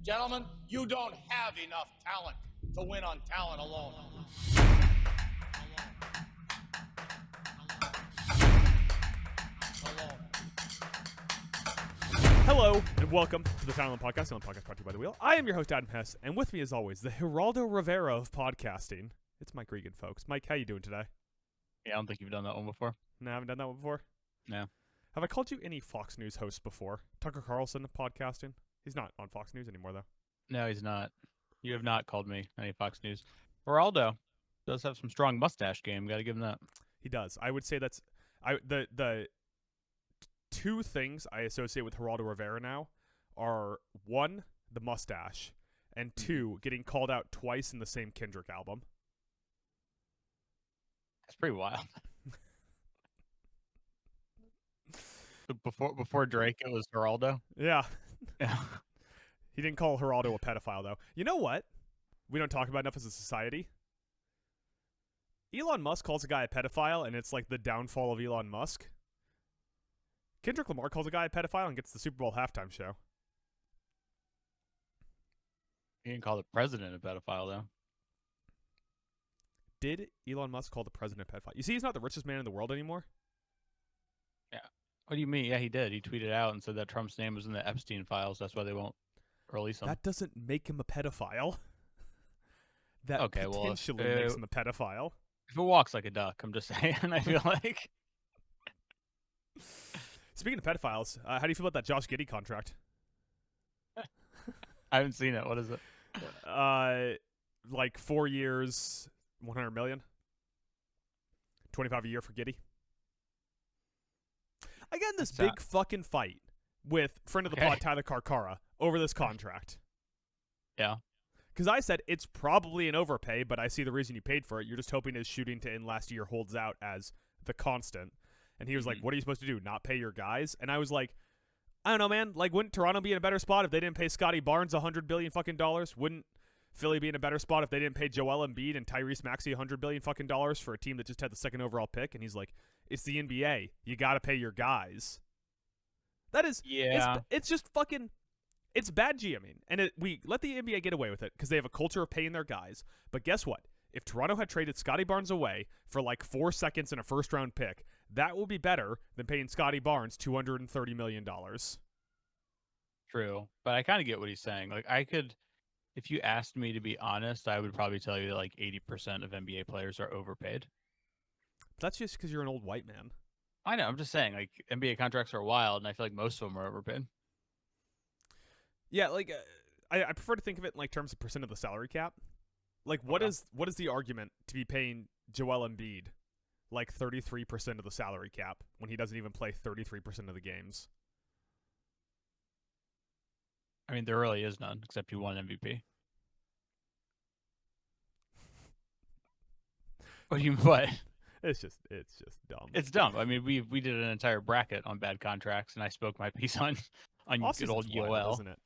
Gentlemen, you don't have enough talent to win on talent alone. Hello, and welcome to the Talent Podcast, the podcast brought to you by The Wheel. I am your host, Adam Hess, and with me, as always, the Geraldo Rivera of podcasting. It's Mike Regan, folks. Mike, how you doing today? Yeah, I don't think you've done that one before. No, I haven't done that one before? No. Have I called you any Fox News hosts before? Tucker Carlson of podcasting? He's not on Fox News anymore, though. No, he's not. You have not called me any Fox News. Geraldo does have some strong mustache game. Got to give him that. He does. I would say that's the two things I associate with Geraldo Rivera now are, one, the mustache, and two, getting called out twice in the same Kendrick album. That's pretty wild. Before Drake, it was Geraldo. Yeah. Yeah. He didn't call Geraldo a pedophile, though. You know what? We don't talk about enough as a society. Elon Musk calls a guy a pedophile, and it's like the downfall of Elon Musk. Kendrick Lamar calls a guy a pedophile and gets the Super Bowl halftime show. He didn't call the president a pedophile, though. Did Elon Musk call the president a pedophile? You see, he's not the richest man in the world anymore. Yeah. What do you mean? Yeah, he did. He tweeted out and said that Trump's name was in the Epstein files. That's why they won't release him. That doesn't make him a pedophile. That Okay, potentially well, makes him a pedophile. If it walks like a duck, I'm just saying. I feel like. Speaking of pedophiles, how do you feel about that Josh Giddey contract? I haven't seen it. What is it? Like 4 years, $100 million, $25 a year for Giddey. I got in this big fucking fight with friend of the pod Tyler Carcara over this contract. Yeah. Because I said it's probably an overpay, but I see the reason you paid for it. You're just hoping his shooting to end last year holds out as the constant. And he was like, what are you supposed to do, not pay your guys? And I was like, I don't know, man. Like, wouldn't Toronto be in a better spot if they didn't pay Scotty Barnes $100 billion fucking dollars? Wouldn't Philly be in a better spot if they didn't pay Joel Embiid and Tyrese Maxey $100 billion fucking dollars for a team that just had the second overall pick? And he's like, it's the NBA. You got to pay your guys. That is, it's just fucking, it's bad GMing. And we let the NBA get away with it because they have a culture of paying their guys. But guess what? If Toronto had traded Scotty Barnes away for like 4 seconds and a first-round pick, that will be better than paying Scotty Barnes $230 million. True. But I kind of get what he's saying. Like, I could, if you asked me to be honest, I would probably tell you that like 80% of NBA players are overpaid. That's just because you're an old white man. I know. I'm just saying, like, NBA contracts are wild, and I feel like most of them are overpaid. Yeah, like, I prefer to think of it in like terms of percent of the salary cap. Like, what is the argument to be paying Joel Embiid like 33% of the salary cap when he doesn't even play 33% of the games? I mean, there really is none, except he won MVP. What? It's just dumb. It's dumb. I mean, we did an entire bracket on bad contracts, and I spoke my piece on good old UOL. Isn't it?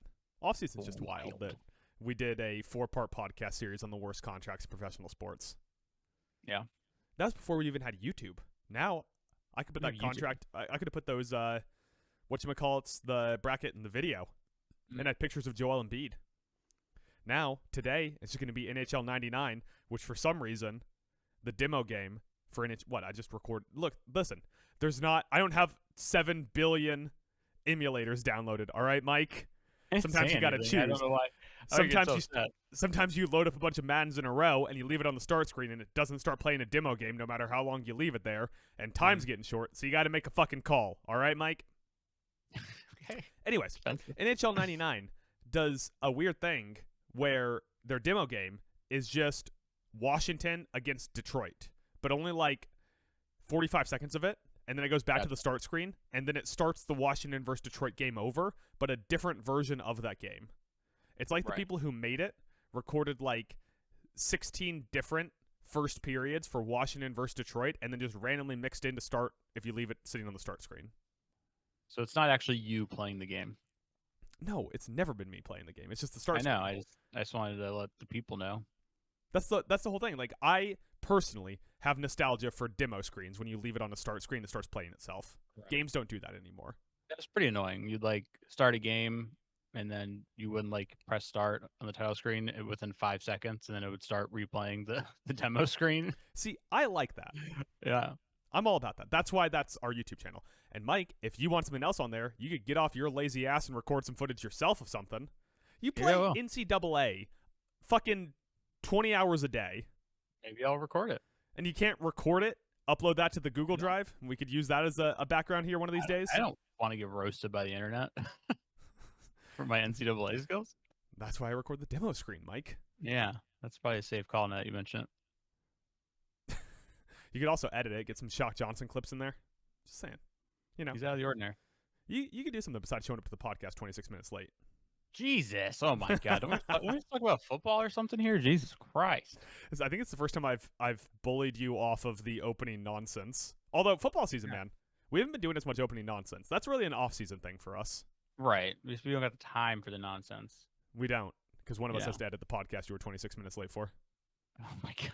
Offseason's just wild. That we did a 4-part podcast series on the worst contracts in professional sports. Yeah. That was before we even had YouTube. Now, I could put that contract, I could have put those, whatchamacallits, the bracket in the video, and had pictures of Joel Embiid. Now, today, it's just going to be NHL 99, which for some reason, the demo game for I just record. Look, listen, I don't have 7 billion emulators downloaded, all right, Mike? Sometimes you got to choose. I don't know why. Sometimes you load up a bunch of Maddens in a row and you leave it on the start screen and it doesn't start playing a demo game no matter how long you leave it there, and time's getting short, so you got to make a fucking call. All right, Mike? Okay. Anyways, NHL 99 does a weird thing where their demo game is just Washington against Detroit, but only like 45 seconds of it. And then it goes back to the start screen, and then it starts the Washington versus Detroit game over, but a different version of that game. It's like the people who made it recorded like 16 different first periods for Washington versus Detroit, and then just randomly mixed in to start if you leave it sitting on the start screen. So it's not actually you playing the game. No, it's never been me playing the game. It's just the start screen. I know. I just wanted to let the people know. That's the whole thing. Like, I personally have nostalgia for demo screens. When you leave it on the start screen, it starts playing itself. Right. Games don't do that anymore. That's pretty annoying. You'd like start a game, and then you wouldn't like press start on the title screen within 5 seconds, and then it would start replaying the demo screen. See, I like that. Yeah. I'm all about that. That's why that's our YouTube channel. And Mike, if you want something else on there, you could get off your lazy ass and record some footage yourself of something. You play NCAA fucking 20 hours a day. Maybe I'll record it. And you can't record it, upload that to the Google Drive, and we could use that as a background here one of these days. I don't want to get roasted by the internet for my NCAA skills. That's why I record the demo screen, Mike. Yeah, that's probably a safe call now that you mention it. You could also edit it, get some Shock Johnson clips in there. Just saying. You know. He's out of the ordinary. You could do something besides showing up to the podcast 26 minutes late. Jesus. Oh, my God. Don't we talk about football or something here? Jesus Christ. I think it's the first time I've bullied you off of the opening nonsense. Although, football season, man. We haven't been doing as much opening nonsense. That's really an off-season thing for us. Right. We don't got the time for the nonsense. We don't. Because one of us has to edit the podcast you were 26 minutes late for. Oh, my God.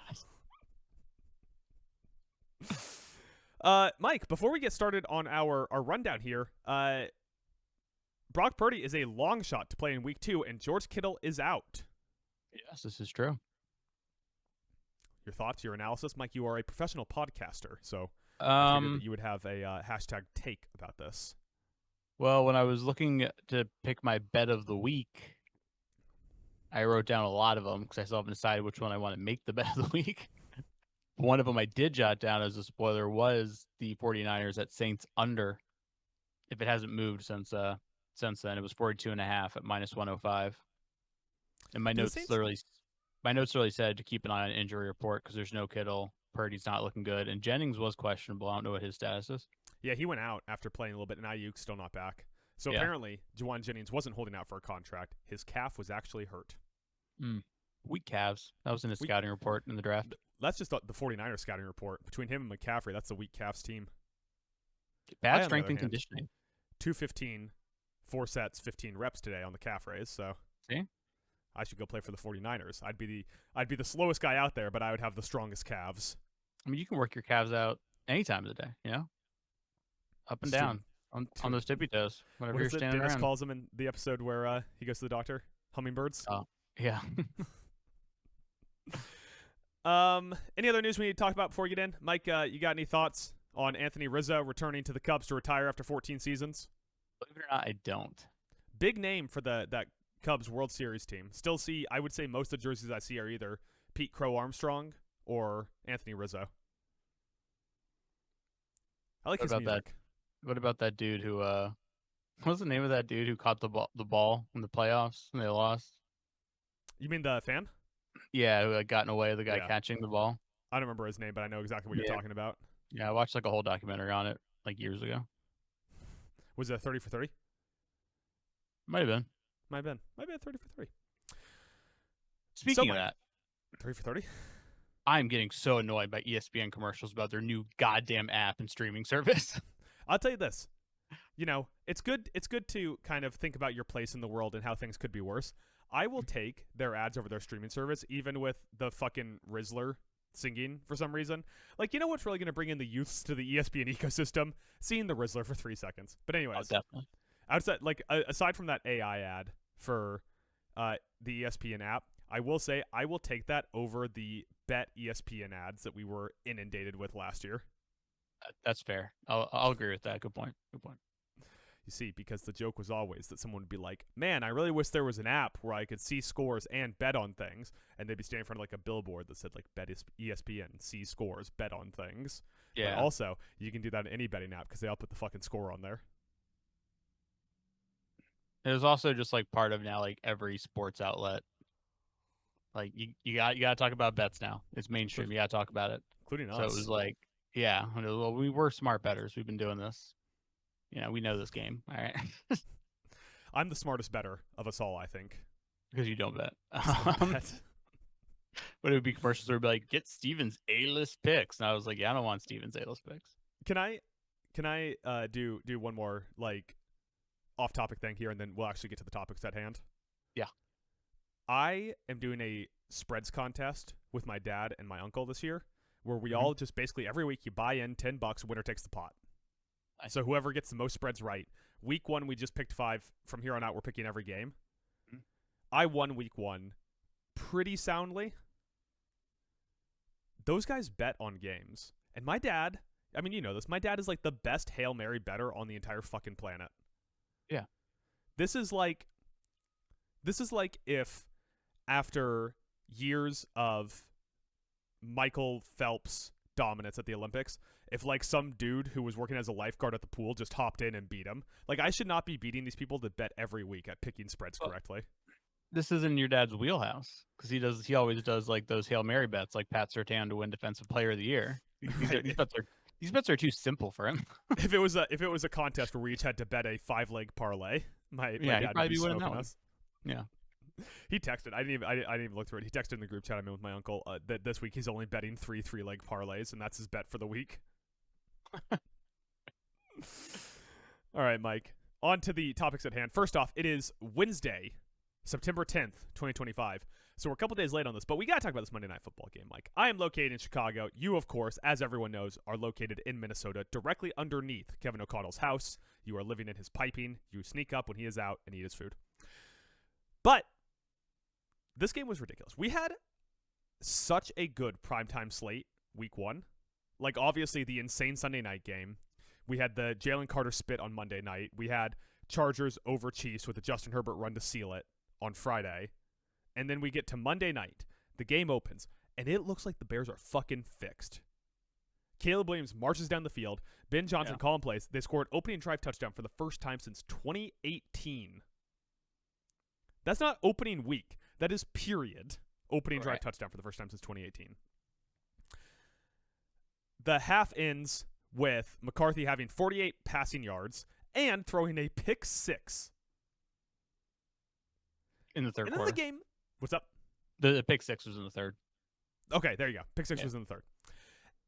Mike, before we get started on our rundown here, Brock Purdy is a long shot to play in week 2, and George Kittle is out. Yes, this is true. Your thoughts, your analysis? Mike, you are a professional podcaster, so I figured that you would have a hashtag take about this. Well, when I was looking to pick my bet of the week, I wrote down a lot of them because I still haven't decided which one I want to make the bet of the week. One of them I did jot down as a spoiler was the 49ers at Saints under. If it hasn't moved since then, it was 42.5 at -105. And my notes literally said to keep an eye on injury report because there's no Kittle. Purdy's not looking good, and Jennings was questionable. I don't know what his status is. Yeah, he went out after playing a little bit, and Ayuk's still not back. So apparently, Juwan Jennings wasn't holding out for a contract. His calf was actually hurt. Weak calves. That was in his scouting report in the draft. That's just the 49ers scouting report. Between him and McCaffrey, that's the weak calves team. Bad strength and conditioning. 215, 4 sets, 15 reps today on the calf raise. So see, I should go play for the 49ers. I'd be the slowest guy out there, but I would have the strongest calves. I mean, you can work your calves out any time of the day, you know? Up and down on those tippy toes whenever you're standing Dennis around. calls him in the episode where he goes to the doctor. Hummingbirds. Oh, yeah. Any other news we need to talk about before we get in? Mike, you got any thoughts on Anthony Rizzo returning to the Cubs to retire after 14 seasons? Believe it or not, I don't. Big name for that Cubs World Series team. Still see, I would say most of the jerseys I see are either Pete Crow Armstrong or Anthony Rizzo. I like his music. What about that dude who what's the name of that dude who caught the ball in the playoffs and they lost? You mean the fan? Yeah, who had gotten away, the guy catching the ball. I don't remember his name, but I know exactly what you're talking about. Yeah, I watched like a whole documentary on it like years ago. Was it 30 for 30? Might have been. Might have been 30 for 30. Speaking of that, 30 for 30? I'm getting so annoyed by ESPN commercials about their new goddamn app and streaming service. I'll tell you this. You know, it's good to kind of think about your place in the world and how things could be worse. I will take their ads over their streaming service, even with the fucking Rizzler singing for some reason. Like, you know what's really going to bring in the youths to the ESPN ecosystem? Seeing the Rizzler for 3 seconds. But anyways, definitely. Aside from that AI ad for the ESPN app, I will say I will take that over the Bet ESPN ads that we were inundated with last year. That's fair. I'll agree with that. Good point. You see, because the joke was always that someone would be like, man, I really wish there was an app where I could see scores and bet on things. And they'd be standing in front of like a billboard that said like bet ESPN, see scores, bet on things. Yeah. But also, you can do that in any betting app because they all put the fucking score on there. It was also just like part of now like every sports outlet. Like you got to talk about bets now. It's mainstream. You got to talk about it, including us. So it was like, yeah. Well, we were smart bettors. We've been doing this. You know, we know this game. All right. I'm the smartest bettor of us all, I think. Because you don't bet. But it would be commercials where it would be like, get Steven's A-list picks. And I was like, yeah, I don't want Steven's A-list picks. Can I do one more like off-topic thing here, and then we'll actually get to the topics at hand? Yeah. I am doing a spreads contest with my dad and my uncle this year, where we all just basically every week you buy in $10, winner takes the pot. Nice. So whoever gets the most spreads right. Week 1, we just picked 5. From here on out, we're picking every game. Mhm. I won week 1 pretty soundly. Those guys bet on games. And my dad, I mean, you know this, my dad is like the best Hail Mary bettor on the entire fucking planet. Yeah. This is like if after years of Michael Phelps dominance at the Olympics, if like some dude who was working as a lifeguard at the pool just hopped in and beat him. Like, I should not be beating these people that bet every week at picking spreads correctly. This is in your dad's wheelhouse because he always does like those Hail Mary bets, like Pat Surtain to win Defensive Player of the Year. These bets are too simple for him. If it was a contest where we each had to bet a 5-leg parlay, my dad would probably be winning smoking that us. Yeah. He texted. I didn't even look through it. He texted in the group chat I'm in with my uncle that this week he's only betting 3-leg parlays, and that's his bet for the week. All right, Mike. On to the topics at hand. First off, it is Wednesday, September 10th, 2025. So we're a couple days late on this, but we got to talk about this Monday Night Football game, Mike. I am located in Chicago. You, of course, as everyone knows, are located in Minnesota, directly underneath Kevin O'Connell's house. You are living in his piping. You sneak up when he is out and eat his food. But this game was ridiculous. We had such a good primetime slate week 1. Like, obviously, the insane Sunday night game. We had the Jalen Carter spit on Monday night. We had Chargers over Chiefs with the Justin Herbert run to seal it on Friday. And then we get to Monday night. The game opens, and it looks like the Bears are fucking fixed. Caleb Williams marches down the field. Ben Johnson calling plays. They scored opening drive touchdown for the first time since 2018. That's not opening week. That is period. Opening drive touchdown for the first time since 2018. The half ends with McCarthy having 48 passing yards and throwing a pick 6. In the third and quarter. And then the game... What's up? The pick 6 was in the third. Okay, there you go. Pick 6 was in the third.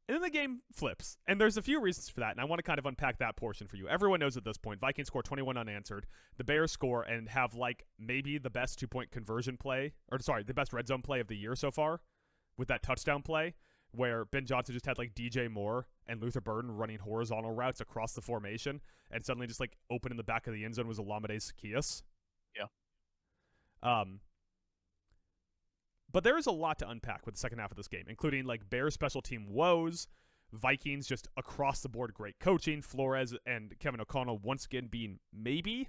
And then the game flips. And there's a few reasons for that, and I want to kind of unpack that portion for you. Everyone knows at this point, Vikings score 21 unanswered. The Bears score and have, like, maybe the best 2-point conversion play, or sorry, the best red zone play of the year so far with that touchdown play where Ben Johnson just had, like, DJ Moore and Luther Burden running horizontal routes across the formation, and suddenly just, like, open in the back of the end zone was Olamide Zaccheaus. Yeah. But there is a lot to unpack with the second half of this game, including like Bears special team woes, Vikings just across the board great coaching, Flores and Kevin O'Connell once again being maybe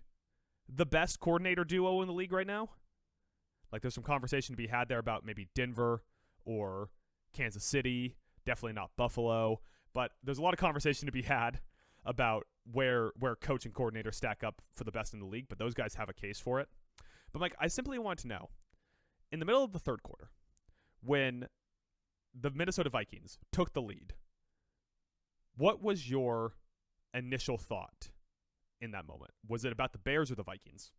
the best coordinator duo in the league right now. Like, there's some conversation to be had there about maybe Denver or Kansas City, definitely not Buffalo, but there's a lot of conversation to be had about where coach and coordinator stack up for the best in the league, but those guys have a case for it. But Mike, I simply want to know, in the middle of the third quarter, when the Minnesota Vikings took the lead, what was your initial thought in that moment? Was it about the Bears or the Vikings?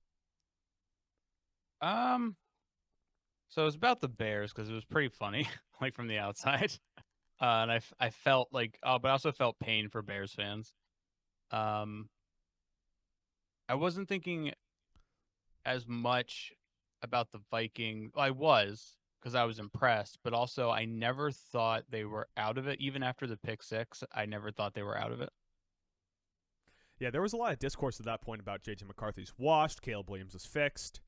So it was about the Bears because it was pretty funny, like from the outside. And I felt like, but I also felt pain for Bears fans. I wasn't thinking as much about the Vikings. I was, because I was impressed, but also I never thought they were out of it. Even after the pick 6, I never thought they were out of it. Yeah, there was a lot of discourse at that point about J.J. McCarthy's washed, Caleb Williams is fixed,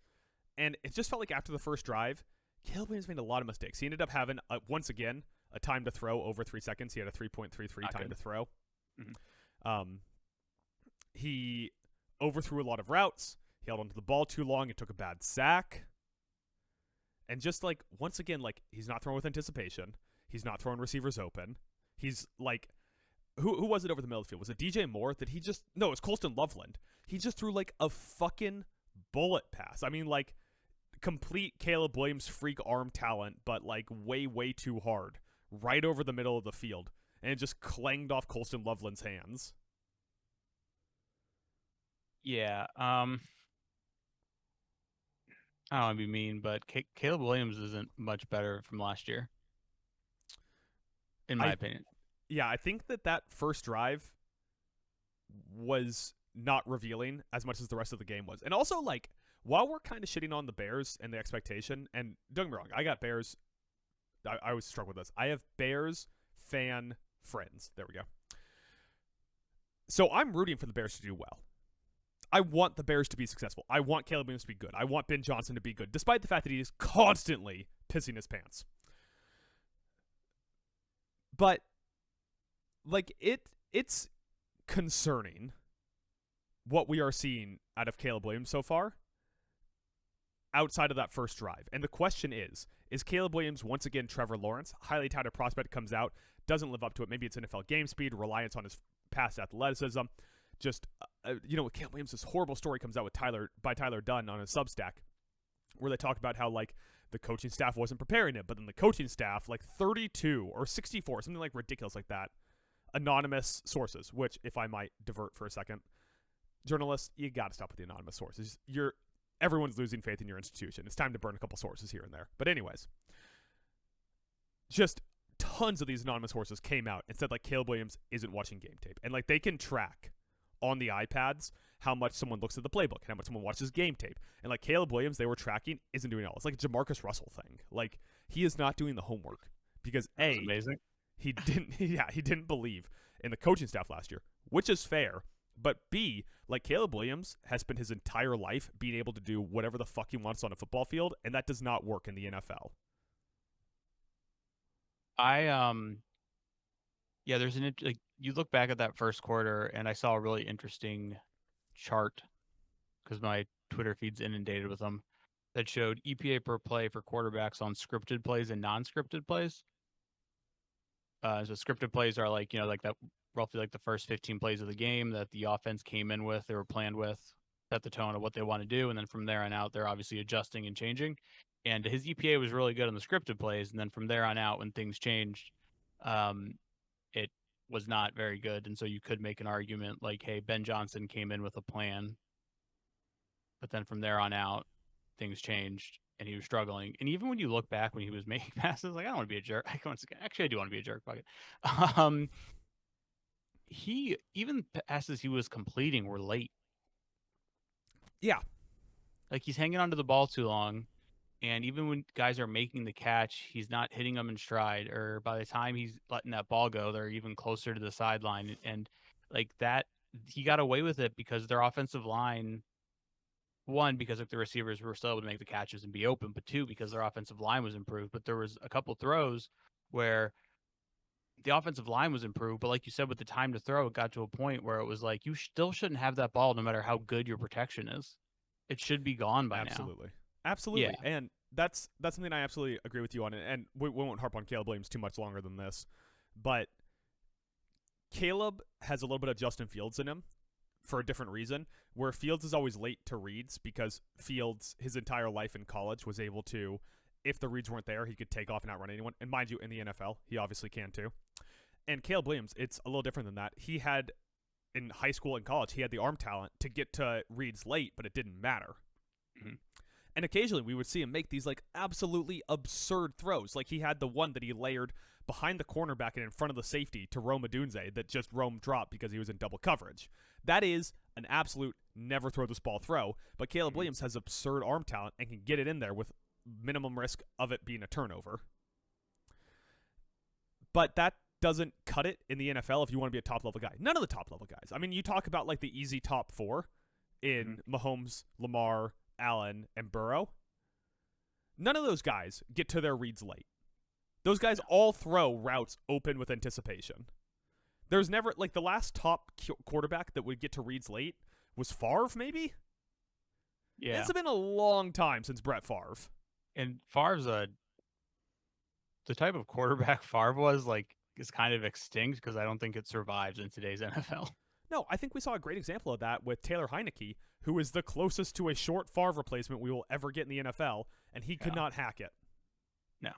and it just felt like after the first drive, Caleb Williams made a lot of mistakes. He ended up having, once again, a time to throw over 3 seconds. He had a 3.33 time to throw. Mm-hmm. He overthrew a lot of routes. He held onto the ball too long and took a bad sack. And just, like, once again, like, he's not throwing with anticipation. He's not throwing receivers open. He's, like, who was it over the middle of the field? Was it DJ Moore that he just... No, it was Colston Loveland. He just threw, like, a fucking bullet pass. I mean, like, complete Caleb Williams freak arm talent, but, like, way, way too hard. Right over the middle of the field. And it just clanged off Colston Loveland's hands. Yeah, I don't want to be mean, but Caleb Williams isn't much better from last year, in my opinion. Yeah, I think that first drive was not revealing as much as the rest of the game was. And also, like, while we're kind of shitting on the Bears and the expectation, and don't get me wrong, I got Bears. I always struggle with this. I have Bears fan friends. There we go. So I'm rooting for the Bears to do well. I want the Bears to be successful. I want Caleb Williams to be good. I want Ben Johnson to be good, despite the fact that he is constantly pissing his pants. But like it's concerning what we are seeing out of Caleb Williams so far outside of that first drive. And the question is Caleb Williams once again Trevor Lawrence? Highly touted prospect comes out, doesn't live up to it. Maybe it's NFL game speed, reliance on his past athleticism. Just, Caleb Williams, this horrible story comes out with Tyler Dunn on his Substack where they talk about how, like, the coaching staff wasn't preparing him, but then the coaching staff, like 32 or 64, something like ridiculous like that, anonymous sources, which, if I might divert for a second, journalists, you got to stop with the anonymous sources. Everyone's losing faith in your institution. It's time to burn a couple sources here and there. But anyways, just tons of these anonymous sources came out and said, like, Caleb Williams isn't watching game tape. And, like, they can track on the iPads how much someone looks at the playbook and how much someone watches game tape. And, like, Caleb Williams, they were tracking, isn't doing it all. It's like a Jamarcus Russell thing. Like, he is not doing the homework because, That's amazing. he didn't believe in the coaching staff last year, which is fair. But B, like, Caleb Williams has spent his entire life being able to do whatever the fuck he wants on a football field, and that does not work in the NFL. There's you look back at that first quarter, and I saw a really interesting chart because my Twitter feed's inundated with them that showed EPA per play for quarterbacks on scripted plays and non-scripted plays. So scripted plays are like that roughly like the first 15 plays of the game that the offense came in with, they were planned with, set the tone of what they want to do, and then from there on out, they're obviously adjusting and changing. And his EPA was really good on the scripted plays, and then from there on out, when things changed, it was not very good. And so you could make an argument like, hey, Ben Johnson came in with a plan, but then from there on out, things changed and he was struggling. And even when you look back when he was making passes, like, I don't want to be a jerk. Actually, I do want to be a jerk. Fuck it. He even passes he was completing were late. Yeah. Like, he's hanging onto the ball too long. And even when guys are making the catch, he's not hitting them in stride. Or by the time he's letting that ball go, they're even closer to the sideline. And like that, he got away with it because their offensive line, one, because like the receivers were still able to make the catches and be open, but two, because their offensive line was improved. But there was a couple throws where the offensive line was improved, but like you said, with the time to throw, it got to a point where it was like, you still shouldn't have that ball no matter how good your protection is. It should be gone by now. Absolutely. Yeah. And that's something I absolutely agree with you on. And we won't harp on Caleb Williams too much longer than this. But Caleb has a little bit of Justin Fields in him for a different reason, where Fields is always late to reads because Fields, his entire life in college, was able to, if the reads weren't there, he could take off and outrun anyone. And mind you, in the NFL, he obviously can too. And Caleb Williams, it's a little different than that. He had, in high school and college, he had the arm talent to get to reads late, but it didn't matter. Mm-hmm. And occasionally we would see him make these like absolutely absurd throws. Like he had the one that he layered behind the cornerback and in front of the safety to Rome Odunze that just Rome dropped because he was in double coverage. That is an absolute never throw this ball throw. But Caleb Williams has absurd arm talent and can get it in there with minimum risk of it being a turnover. But that doesn't cut it in the NFL if you want to be a top-level guy. None of the top-level guys. I mean, you talk about like the easy top four in Mahomes, Lamar, Allen, and Burrow. None of those guys get to their reads late. Those guys all throw routes open with anticipation. There's never, like, the last top quarterback that would get to reads late was Favre, maybe? Yeah. It's been a long time since Brett Favre. And Favre's the type of quarterback Favre was, like, is kind of extinct because I don't think it survives in today's NFL. No, I think we saw a great example of that with Taylor Heineke, who is the closest to a short Favre replacement we will ever get in the NFL, and he could not hack it. No.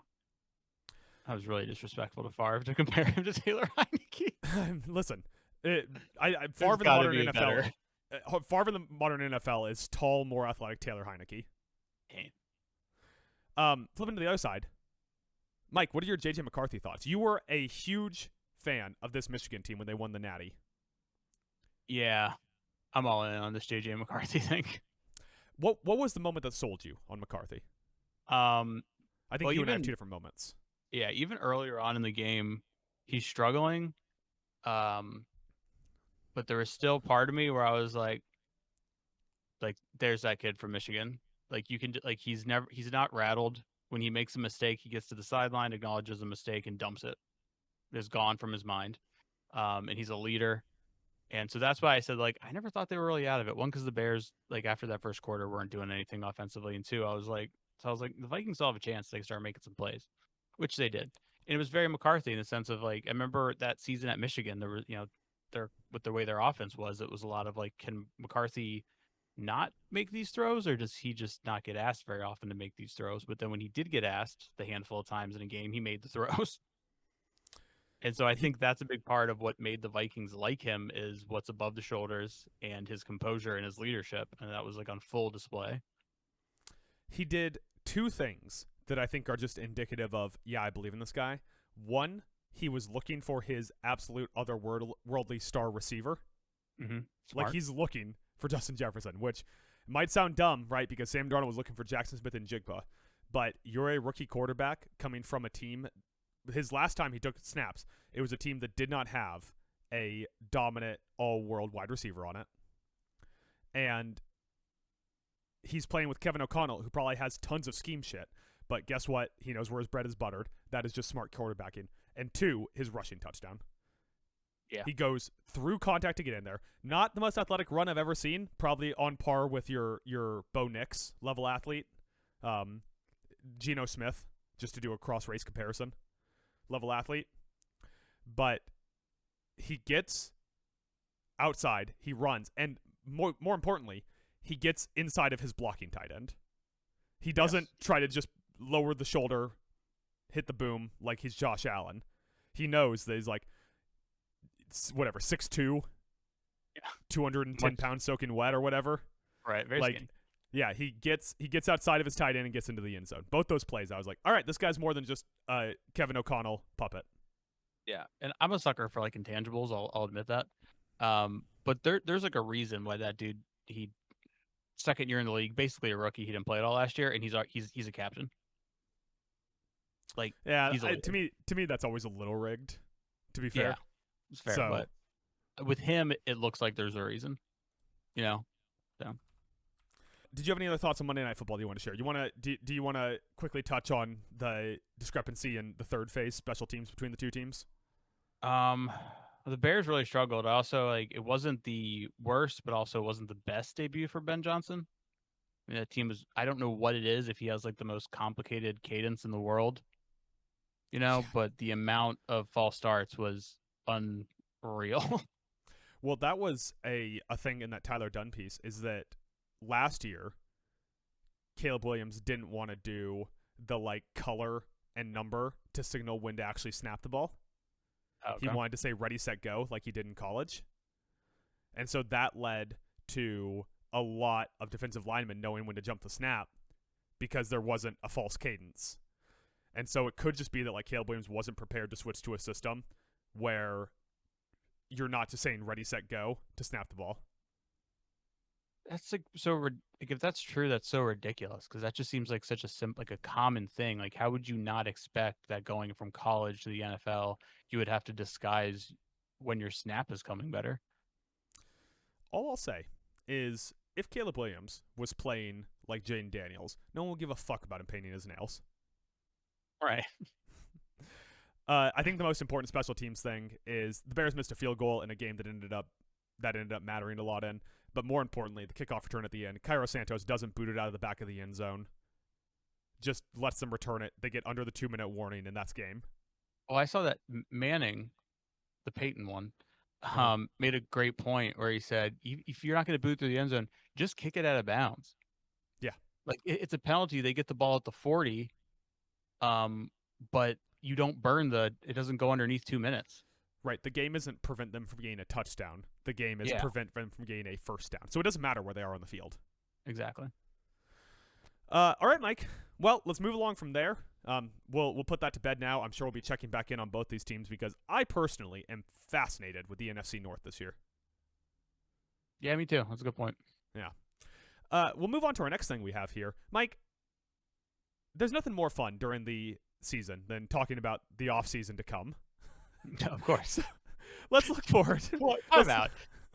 I was really disrespectful to Favre to compare him to Taylor Heineke. Listen, Favre in the modern NFL, Favre in the modern NFL is tall, more athletic Taylor Heineke. Flipping to the other side, Mike, what are your J.J. McCarthy thoughts? You were a huge fan of this Michigan team when they won the Natty. Yeah, I'm all in on this J.J. McCarthy thing. What was the moment that sold you on McCarthy? I think you and I have two different moments. Yeah, even earlier on in the game, he's struggling. But but there was still part of me where I was like, there's that kid from Michigan. Like you can, like he's not rattled. When he makes a mistake, he gets to the sideline, acknowledges a mistake, and dumps it. It's gone from his mind. And he's a leader. And so that's why I said, like, I never thought they were really out of it. One, because the Bears, like, after that first quarter, weren't doing anything offensively. And two, I was like, the Vikings still have a chance. They start making some plays, which they did. And it was very McCarthy in the sense of, like, I remember that season at Michigan, there was, with the way their offense was, it was a lot of, like, can McCarthy not make these throws, or does he just not get asked very often to make these throws? But then when he did get asked the handful of times in a game, he made the throws. And so I think that's a big part of what made the Vikings like him is what's above the shoulders and his composure and his leadership. And that was like on full display. He did two things that I think are just indicative of, yeah, I believe in this guy. One, he was looking for his absolute otherworldly star receiver. Mm-hmm. Like he's looking for Justin Jefferson, which might sound dumb, right? Because Sam Darnold was looking for Jackson Smith and Jigba. But you're a rookie quarterback coming from a team. His last time he took snaps, it was a team that did not have a dominant all-world wide receiver on it. And he's playing with Kevin O'Connell, who probably has tons of scheme shit. But guess what? He knows where his bread is buttered. That is just smart quarterbacking. And two, his rushing touchdown. Yeah. He goes through contact to get in there. Not the most athletic run I've ever seen. Probably on par with your Bo Nix level athlete. Geno Smith, just to do a cross-race comparison. Level athlete. But he gets outside, he runs, and more importantly, he gets inside of his blocking tight end. He doesn't try to just lower the shoulder, hit the boom like he's Josh Allen. He knows that he's like, whatever, 6'2", 210 pounds soaking wet or whatever. Right, very skinny. Yeah, he gets outside of his tight end and gets into the end zone. Both those plays, I was like, all right, this guy's more than just Kevin O'Connell puppet. Yeah, and I'm a sucker for like intangibles. I'll admit that. But there's like a reason why that dude, he second year in the league, basically a rookie. He didn't play it all last year, and he's a captain. Like, yeah, to me that's always a little rigged. To be fair, yeah, it's fair. So, but with him, it looks like there's a reason. So. Did you have any other thoughts on Monday Night Football that you want to share? Do you want to quickly touch on the discrepancy in the third phase special teams between the two teams? The Bears really struggled. Also, it wasn't the worst, but also wasn't the best debut for Ben Johnson. I mean, that team was, I don't know what it is, if he has the most complicated cadence in the world, but the amount of false starts was unreal. Well, that was a thing in that Tyler Dunn piece, is that last year, Caleb Williams didn't want to do the color and number to signal when to actually snap the ball. Okay. He wanted to say ready, set, go like he did in college. And so that led to a lot of defensive linemen knowing when to jump the snap because there wasn't a false cadence. And so it could just be that Caleb Williams wasn't prepared to switch to a system where you're not just saying ready, set, go to snap the ball. That's if that's true, that's so ridiculous because that just seems like such a common thing. How would you not expect that going from college to the NFL, you would have to disguise when your snap is coming better? All I'll say is if Caleb Williams was playing like Jaden Daniels, no one will give a fuck about him painting his nails. Right. I think the most important special teams thing is the Bears missed a field goal in a game that ended up mattering a lot in. But more importantly, the kickoff return at the end, Cairo Santos doesn't boot it out of the back of the end zone. Just lets them return it. They get under the 2-minute warning, and that's game. Oh, I saw that Manning, the Peyton one, made a great point where he said, if you're not going to boot through the end zone, just kick it out of bounds. Yeah. It's a penalty. They get the ball at the 40, but you don't burn it doesn't go underneath 2 minutes. Right, the game isn't prevent them from getting a touchdown. The game is prevent them from getting a first down. So it doesn't matter where they are on the field. Exactly. All right, Mike. Well, let's move along from there. We'll put that to bed now. I'm sure we'll be checking back in on both these teams because I personally am fascinated with the NFC North this year. Yeah, me too. That's a good point. Yeah. We'll move on to our next thing we have here. Mike, there's nothing more fun during the season than talking about the off season to come. Of course. Let's look forward.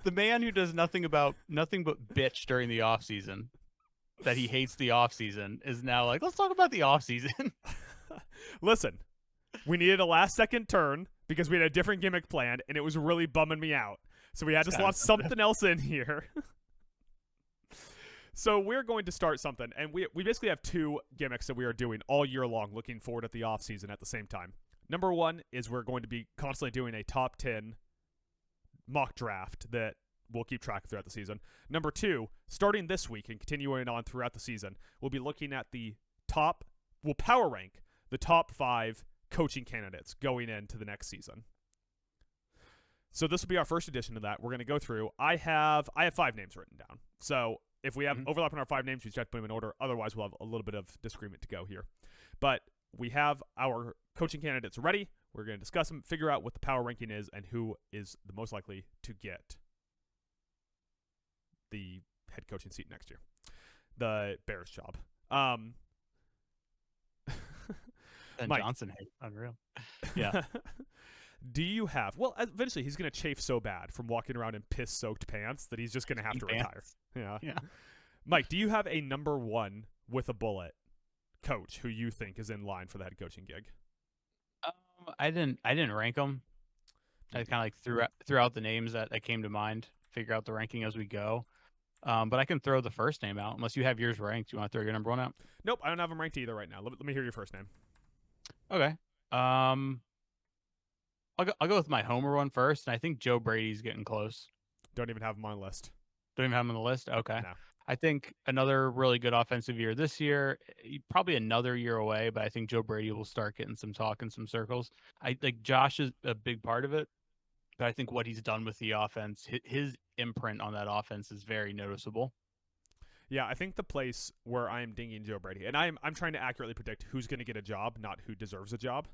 The man who does nothing but bitch during the off season, that he hates the off season, is now like, let's talk about the off season. Listen, we needed a last second turn because we had a different gimmick planned, and it was really bumming me out. So we had to slot something else in here. So we're going to start something, and we basically have two gimmicks that we are doing all year long, looking forward at the off season at the same time. Number one is we're going to be constantly doing a top 10 mock draft that we'll keep track of throughout the season. Number two, starting this week and continuing on throughout the season, we'll be looking at we'll power rank the top 5 coaching candidates going into the next season. So this will be our first edition of that. We're going to go through. I have 5 names written down. So if we have overlap in our 5 names, we just have to put them in order. Otherwise, we'll have a little bit of disagreement to go here. But we have our coaching candidates ready. We're going to discuss them, figure out what the power ranking is, and who is the most likely to get the head coaching seat next year. The Bears job. And Mike. Johnson hate. Unreal. Yeah. Do you have... Well, eventually he's going to chafe so bad from walking around in piss-soaked pants that he's just going to have to retire. Yeah. Mike, do you have a number 1 with a bullet coach who you think is in line for the head coaching gig? I didn't rank them. I kind of like threw out the names that came to mind, figure out the ranking as we go. But I can throw the first name out unless you have yours ranked. You want to throw your number 1 out? Nope, I don't have them ranked either right now. Let me hear your first name. Okay. I'll go with my homer one first, and I think Joe Brady's getting close. Don't even have him on the list. Don't even have him on the list? Okay. No. I think another really good offensive year this year, probably another year away, but I think Joe Brady will start getting some talk in some circles. I think Josh is a big part of it, but I think what he's done with the offense, his imprint on that offense is very noticeable. Yeah, I think the place where I am dinging Joe Brady, and I'm trying to accurately predict who's going to get a job, not who deserves a job.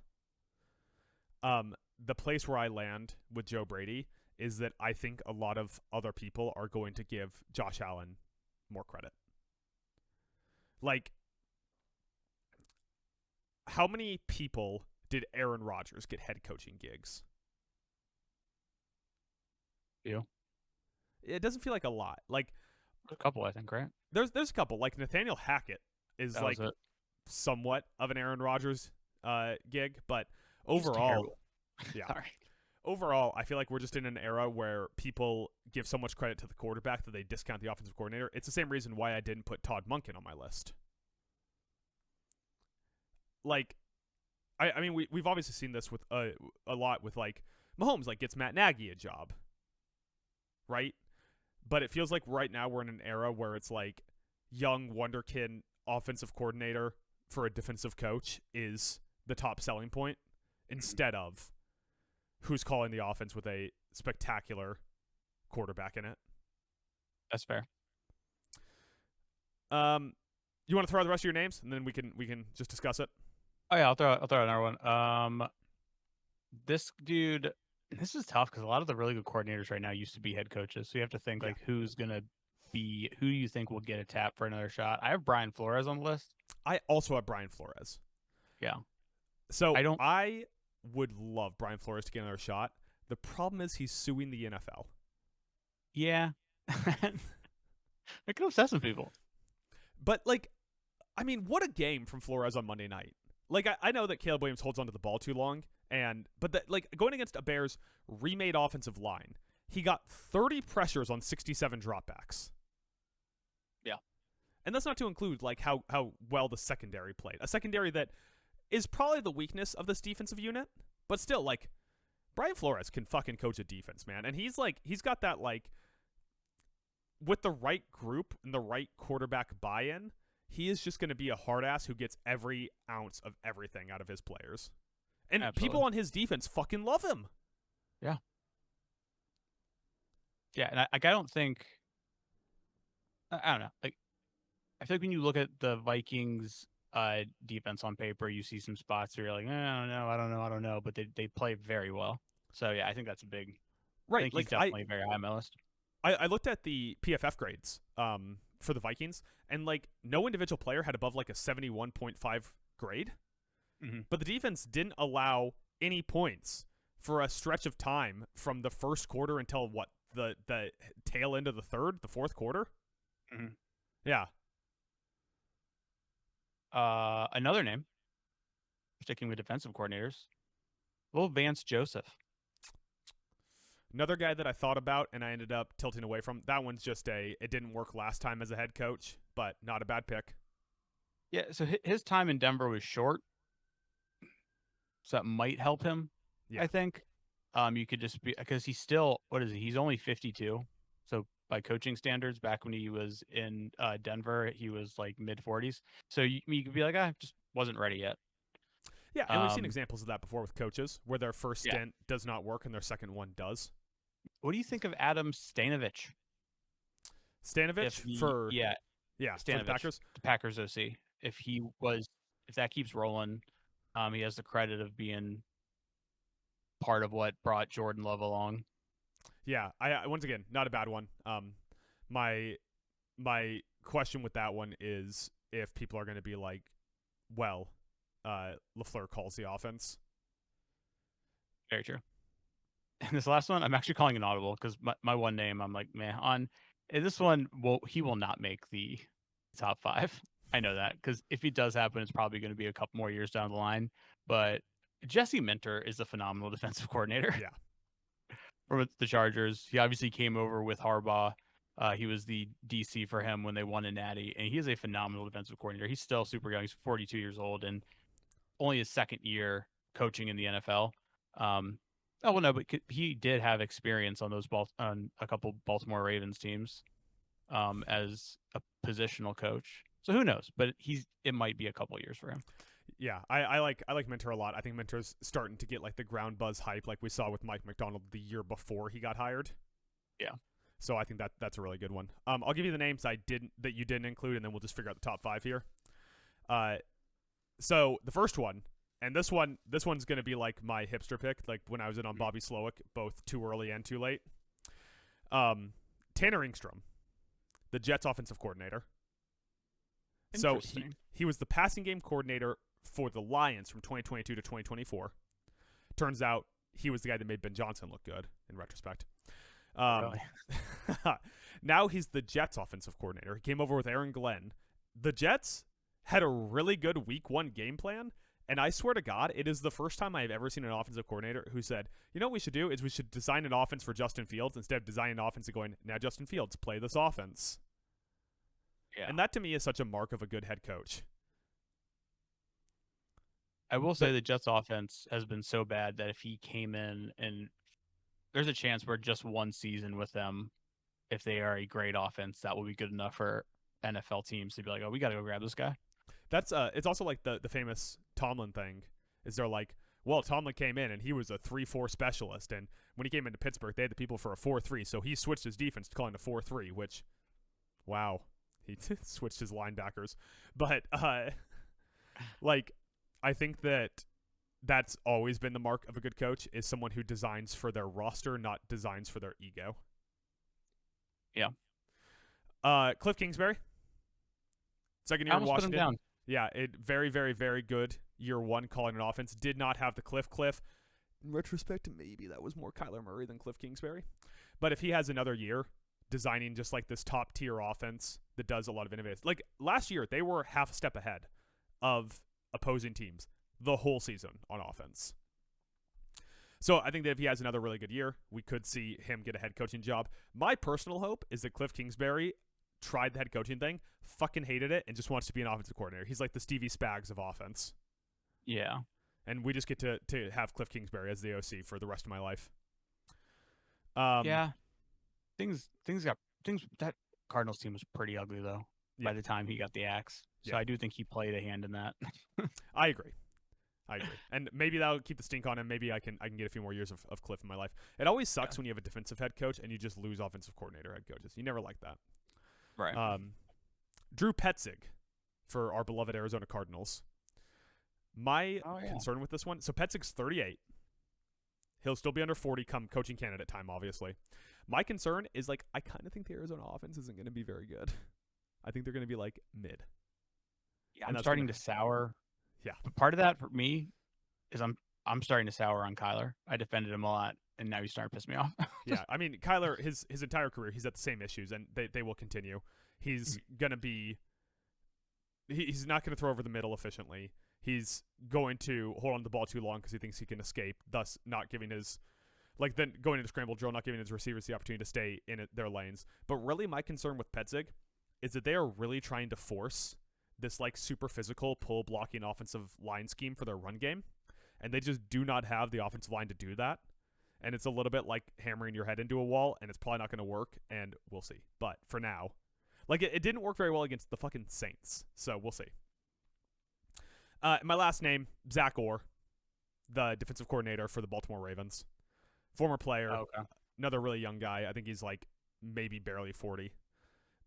The place where I land with Joe Brady is that I think a lot of other people are going to give Josh Allen more credit. Like, how many people did Aaron Rodgers get head coaching gigs? You? It doesn't feel like a lot. Like a couple, I think, right? There's a couple. Like Nathaniel Hackett is That like was it. somewhat of an Aaron Rodgers gig, but overall, yeah. Sorry. Overall, I feel like we're just in an era where people give so much credit to the quarterback that they discount the offensive coordinator. It's the same reason why I didn't put Todd Monken on my list. Like, I mean, we've obviously seen this with a lot with like Mahomes, like gets Matt Nagy a job, right? But it feels like right now we're in an era where it's like young wonderkid offensive coordinator for a defensive coach is the top selling point instead of who's calling the offense with a spectacular quarterback in it. That's fair. You want to throw out the rest of your names and then we can just discuss it? Oh yeah, I'll throw another one. This dude, this is tough because a lot of the really good coordinators right now used to be head coaches. So you have to think like who you think will get a tap for another shot. I have Brian Flores on the list. I also have Brian Flores. Yeah. So I would love Brian Flores to get another shot. The problem is he's suing the NFL. Yeah. It can upset some people. But like, I mean, what a game from Flores on Monday night. Like, I know that Caleb Williams holds onto the ball too long, but like going against a Bears remade offensive line, he got 30 pressures on 67 dropbacks. Yeah. And that's not to include like how well the secondary played. A secondary that is probably the weakness of this defensive unit, but still, like, Brian Flores can fucking coach a defense, man. And he's got that, like, with the right group and the right quarterback buy-in, he is just going to be a hard ass who gets every ounce of everything out of his players. And people on his defense fucking love him. Yeah. Yeah, and I don't think, I don't know, like, I feel like when you look at the Vikings defense on paper, you see some spots where you're like, I don't know, but they play very well. So yeah, I think that's a big. Right, I think he's definitely very high on my list. I looked at the PFF grades for the Vikings, and like no individual player had above like a 71.5 grade, but the defense didn't allow any points for a stretch of time from the first quarter until the tail end of the fourth quarter. Mhm. Yeah. Another name, sticking with defensive coordinators, little Vance Joseph. Another guy that I thought about and I ended up tilting away from. That one's just it didn't work last time as a head coach, but not a bad pick. Yeah, so his time in Denver was short, so that might help him. Yeah. I think. You could just be because he's still what is he? He's only 52. So by coaching standards, back when he was in Denver, he was like mid 40s. So you could be like, just wasn't ready yet. Yeah, and we've seen examples of that before with coaches where their first Yeah. stint does not work and their second one does. What do you think of Adam Stanovich? Stanovich for the Packers. The Packers OC. If that keeps rolling, he has the credit of being part of what brought Jordan Love along. Yeah, I once again not a bad one. My question with that one is if people are going to be like, well, LaFleur calls the offense. Very true. And this last one, I'm actually calling an audible because my one name, I'm like, man, on this one, he will not make the top 5. I know that because if he does happen, it's probably going to be a couple more years down the line. But Jesse Minter is a phenomenal defensive coordinator. Yeah. From the Chargers. He obviously came over with Harbaugh. He was the DC for him when they won a Natty, and he is a phenomenal defensive coordinator. He's still super young. He's 42 years old and only his second year coaching in the NFL. But he did have experience on on a couple Baltimore Ravens teams as a positional coach. So who knows? But it might be a couple years for him. Yeah, I like Minter a lot. I think Minter's starting to get like the ground buzz hype like we saw with Mike McDonald the year before he got hired. Yeah. So I think that's a really good one. I'll give you the names that you didn't include, and then we'll just figure out the top 5 here. So the first one, and this one's gonna be like my hipster pick, like when I was in on Bobby Slowick, both too early and too late. Tanner Ingstrom, the Jets offensive coordinator. So he was the passing game coordinator for the Lions from 2022 to 2024. Turns out he was the guy that made Ben Johnson look good in retrospect. Really? Now he's the Jets offensive coordinator. He came over with Aaron Glenn. The Jets had a really good week 1 game plan, and I swear to God, it is the first time I've ever seen an offensive coordinator who said, you know what we should do is we should design an offense for Justin Fields instead of designing an offense and going, now Justin Fields, play this offense. Yeah. And that to me is such a mark of a good head coach. I will say the Jets offense has been so bad that if he came in and there's a chance where just one season with them, if they are a great offense, that will be good enough for NFL teams to be like, oh, we got to go grab this guy. That's it's also like the famous Tomlin thing is they're like, well, Tomlin came in and he was a 3-4 specialist. And when he came into Pittsburgh, they had the people for a 4-3. So he switched his defense to calling a 4-3, which, wow, he switched his linebackers. But like, I think that's always been the mark of a good coach is someone who designs for their roster, not designs for their ego. Yeah. Cliff Kingsbury, second year in Washington. Put him down. Yeah, very, very, very good year 1 calling an offense. Did not have the Cliff. In retrospect, maybe that was more Kyler Murray than Cliff Kingsbury. But if he has another year designing just like this top tier offense that does a lot of innovative, like last year they were half a step ahead of opposing teams the whole season on offense. So I think that if he has another really good year, we could see him get a head coaching job. My personal hope is that Cliff Kingsbury tried the head coaching thing, fucking hated it, and just wants to be an offensive coordinator. He's like the Stevie Spags of offense. Yeah. And we just get to have Cliff Kingsbury as the OC for the rest of my life. Yeah. That Cardinals team was pretty ugly though by the time he got the axe. So I do think he played a hand in that. I agree. And maybe that'll keep the stink on him. Maybe I can get a few more years of Cliff in my life. It always sucks when you have a defensive head coach and you just lose offensive coordinator head coaches. You never like that. Right. Drew Petzig for our beloved Arizona Cardinals. My concern with this one, so Petzig's 38. He'll still be under 40 come coaching candidate time, obviously. My concern is, like, I kind of think the Arizona offense isn't going to be very good. I think they're going to be, like, mid. Yeah, I'm starting to sour. Yeah. But part of that for me is I'm starting to sour on Kyler. I defended him a lot and now he's starting to piss me off. Yeah, I mean, Kyler, his entire career, he's had the same issues, and they will continue. He's going to be... He's not going to throw over the middle efficiently. He's going to hold on to the ball too long because he thinks he can escape, thus not giving his... then going into scramble drill, not giving his receivers the opportunity to stay in their lanes. But really, my concern with Petzig is that they are really trying to force this, super physical, pull-blocking offensive line scheme for their run game. And they just do not have the offensive line to do that. And it's a little bit like hammering your head into a wall, and it's probably not going to work, and we'll see. But for now... it didn't work very well against the fucking Saints, so we'll see. My last name, Zach Orr, the defensive coordinator for the Baltimore Ravens. Former player, another really young guy. I think he's, maybe barely 40.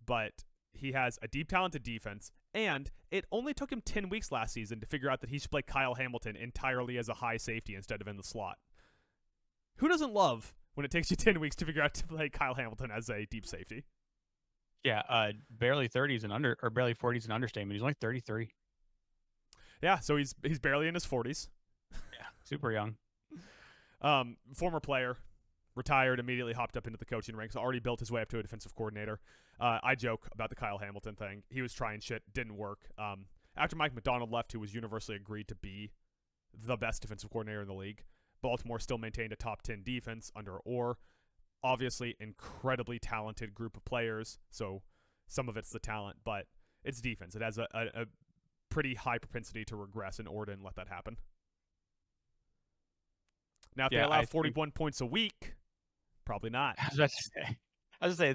But he has a deep, talented defense, and it only took him 10 weeks last season to figure out that he should play Kyle Hamilton entirely as a high safety instead of in the slot. Who doesn't love when it takes you 10 weeks to figure out to play Kyle Hamilton as a deep safety? Yeah, barely 30s and under, or barely 40s and understatement. He's only 33. Yeah, so he's barely in his 40s. Yeah, super young. Former player, retired, immediately hopped up into the coaching ranks, already built his way up to a defensive coordinator. I joke about the Kyle Hamilton thing. He was trying shit, didn't work. After Mike McDonald left, who was universally agreed to be the best defensive coordinator in the league, Baltimore still maintained a top 10 defense under Orr. Obviously, incredibly talented group of players, so some of it's the talent, but it's defense. It has a pretty high propensity to regress, and Orr didn't let that happen. Now, if they allow 41 points a week, probably not. I was about to say,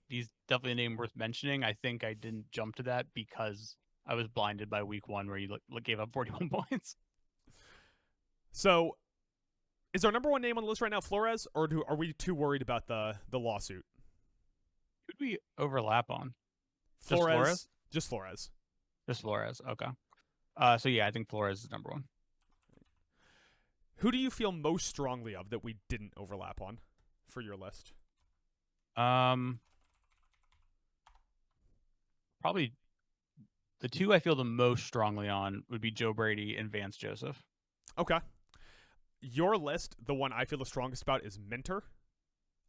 he's definitely a name worth mentioning. I think I didn't jump to that because I was blinded by week 1 where he gave up 41 points. So... is our number one name on the list right now Flores, or are we too worried about the lawsuit? Who'd we overlap on? Flores? Just Flores. Just Flores, okay. So yeah, I think Flores is number 1. Who do you feel most strongly of that we didn't overlap on for your list? Probably the two I feel the most strongly on would be Joe Brady and Vance Joseph. Okay. Your list, the one I feel the strongest about is Minter.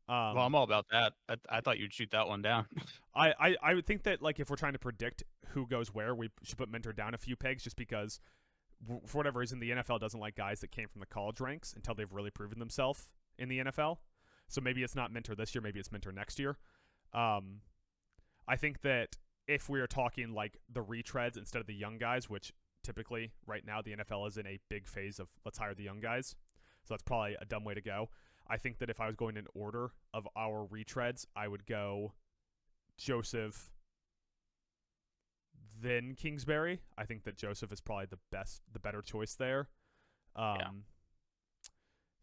Well, I'm all about that. I thought you'd shoot that one down. I would think that if we're trying to predict who goes where, we should put Minter down a few pegs just because for whatever reason the NFL doesn't like guys that came from the college ranks until they've really proven themselves in the NFL. So maybe it's not Minter this year, maybe it's Minter next year. I think that if we are talking the retreads instead of the young guys, which typically right now the NFL is in a big phase of let's hire the young guys. So that's probably a dumb way to go. I think that if I was going in order of our retreads, I would go Joseph, then Kingsbury. I think that Joseph is probably the better choice there.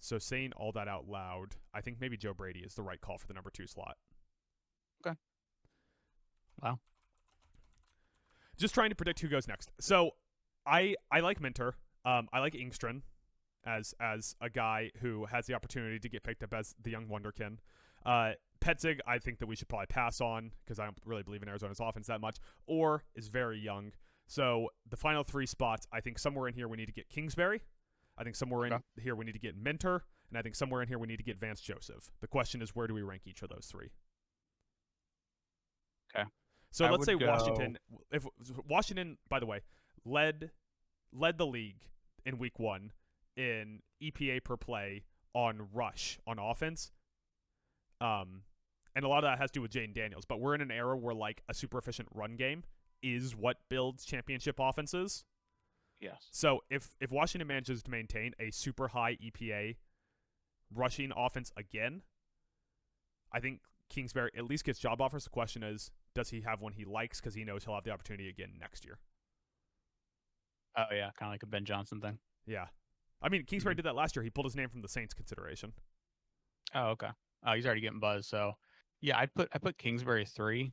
So saying all that out loud, I think maybe Joe Brady is the right call for the number 2 slot. Okay. Wow. Just trying to predict who goes next. So I like Minter. I like Ingstrom as a guy who has the opportunity to get picked up as the young wonderkin. Petzig, I think that we should probably pass on because I don't really believe in Arizona's offense that much. Or is very young. So the final 3 spots, I think somewhere in here we need to get Kingsbury. I think somewhere in here we need to get Minter. And I think somewhere in here we need to get Vance Joseph. The question is, where do we rank each of those 3? Okay. So let's say Washington. If Washington, by the way, led the league in week 1 in EPA per play on rush on offense. And a lot of that has to do with Jaden Daniels. But we're in an era where a super efficient run game is what builds championship offenses. Yes. So if Washington manages to maintain a super high EPA rushing offense again, I think Kingsbury at least gets job offers. The question is, does he have one he likes because he knows he'll have the opportunity again next year? Oh, yeah, kind of like a Ben Johnson thing. Yeah. I mean, Kingsbury did that last year. He pulled his name from the Saints consideration. Oh, okay. Oh, he's already getting buzzed. So, yeah, I put Kingsbury 3,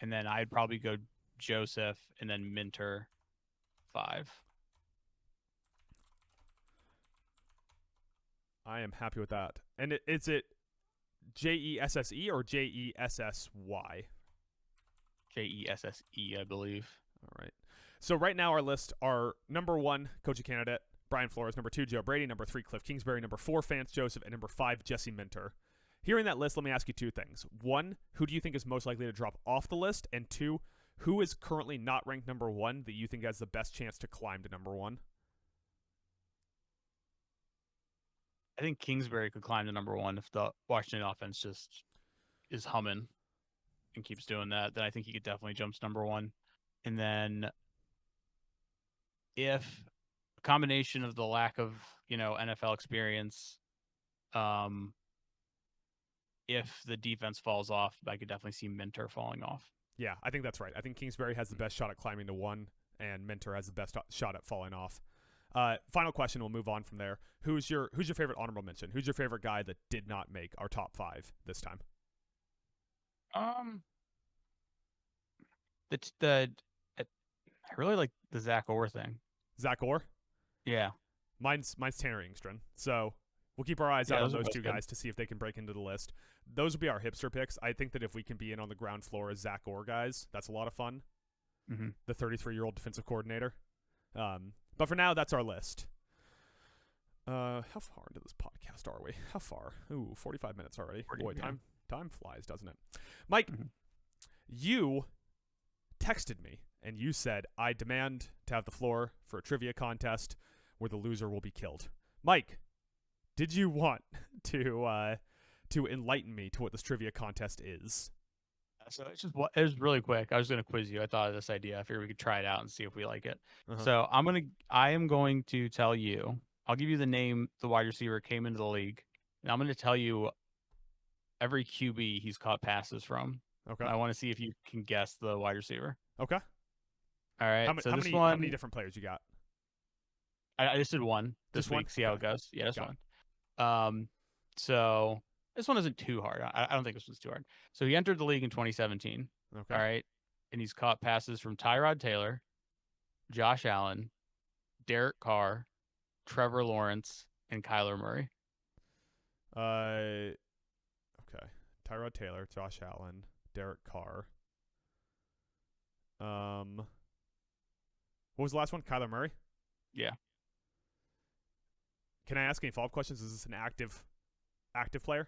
and then I'd probably go Joseph and then Minter 5. I am happy with that. And is it Jesse or Jessy? Jesse, I believe. All right. So right now our list, our number 1 coaching candidate, Brian Flores. Number 2, Joe Brady. Number 3, Cliff Kingsbury. Number 4, Vance Joseph. And number 5, Jesse Minter. Hearing that list, let me ask you 2 things. 1, who do you think is most likely to drop off the list? And 2, who is currently not ranked number 1 that you think has the best chance to climb to number 1? I think Kingsbury could climb to number 1 if the Washington offense just is humming and keeps doing that. Then I think he could definitely jump to number 1. And then if a combination of the lack of, NFL experience, if the defense falls off, I could definitely see Minter falling off. Yeah, I think that's right. I think Kingsbury has the best shot at climbing to 1, and Minter has the best shot at falling off. Final question. We'll move on from there. Who's your favorite honorable mention? Who's your favorite guy that did not make our top 5 this time? I really like the Zach Orr thing. Zach Orr? Yeah. Mine's Tanner Engstrand. So we'll keep our eyes out on those 2 guys to see if they can break into the list. Those will be our hipster picks. I think that if we can be in on the ground floor as Zach Orr guys, that's a lot of fun. Mm-hmm. The 33-year-old defensive coordinator. But for now, that's our list. How far into this podcast are we? How far? Ooh, 45 minutes already. Boy, time flies, doesn't it? Mike, you texted me and you said, I demand to have the floor for a trivia contest where the loser will be killed. Mike, did you want to enlighten me to what this trivia contest is? So it was really quick. I was going to quiz you. I thought of this idea. I figured we could try it out and see if we like it. So I am going to tell you, I'll give you the name the wide receiver came into the league, and I'm going to tell you every QB he's caught passes from. Okay. I want to see if you can guess the wide receiver. Okay. All right. How many different players you got? I just did one this week. See how it goes. Yeah, just one. So this one isn't too hard. I don't think this one's too hard. So he entered the league in 2017. Okay. All right. And he's caught passes from Tyrod Taylor, Josh Allen, Derek Carr, Trevor Lawrence, and Kyler Murray. Okay. Tyrod Taylor, Josh Allen, Derek Carr. What was the last one? Kyler Murray? Yeah. Can I ask any follow-up questions? Is this an active player?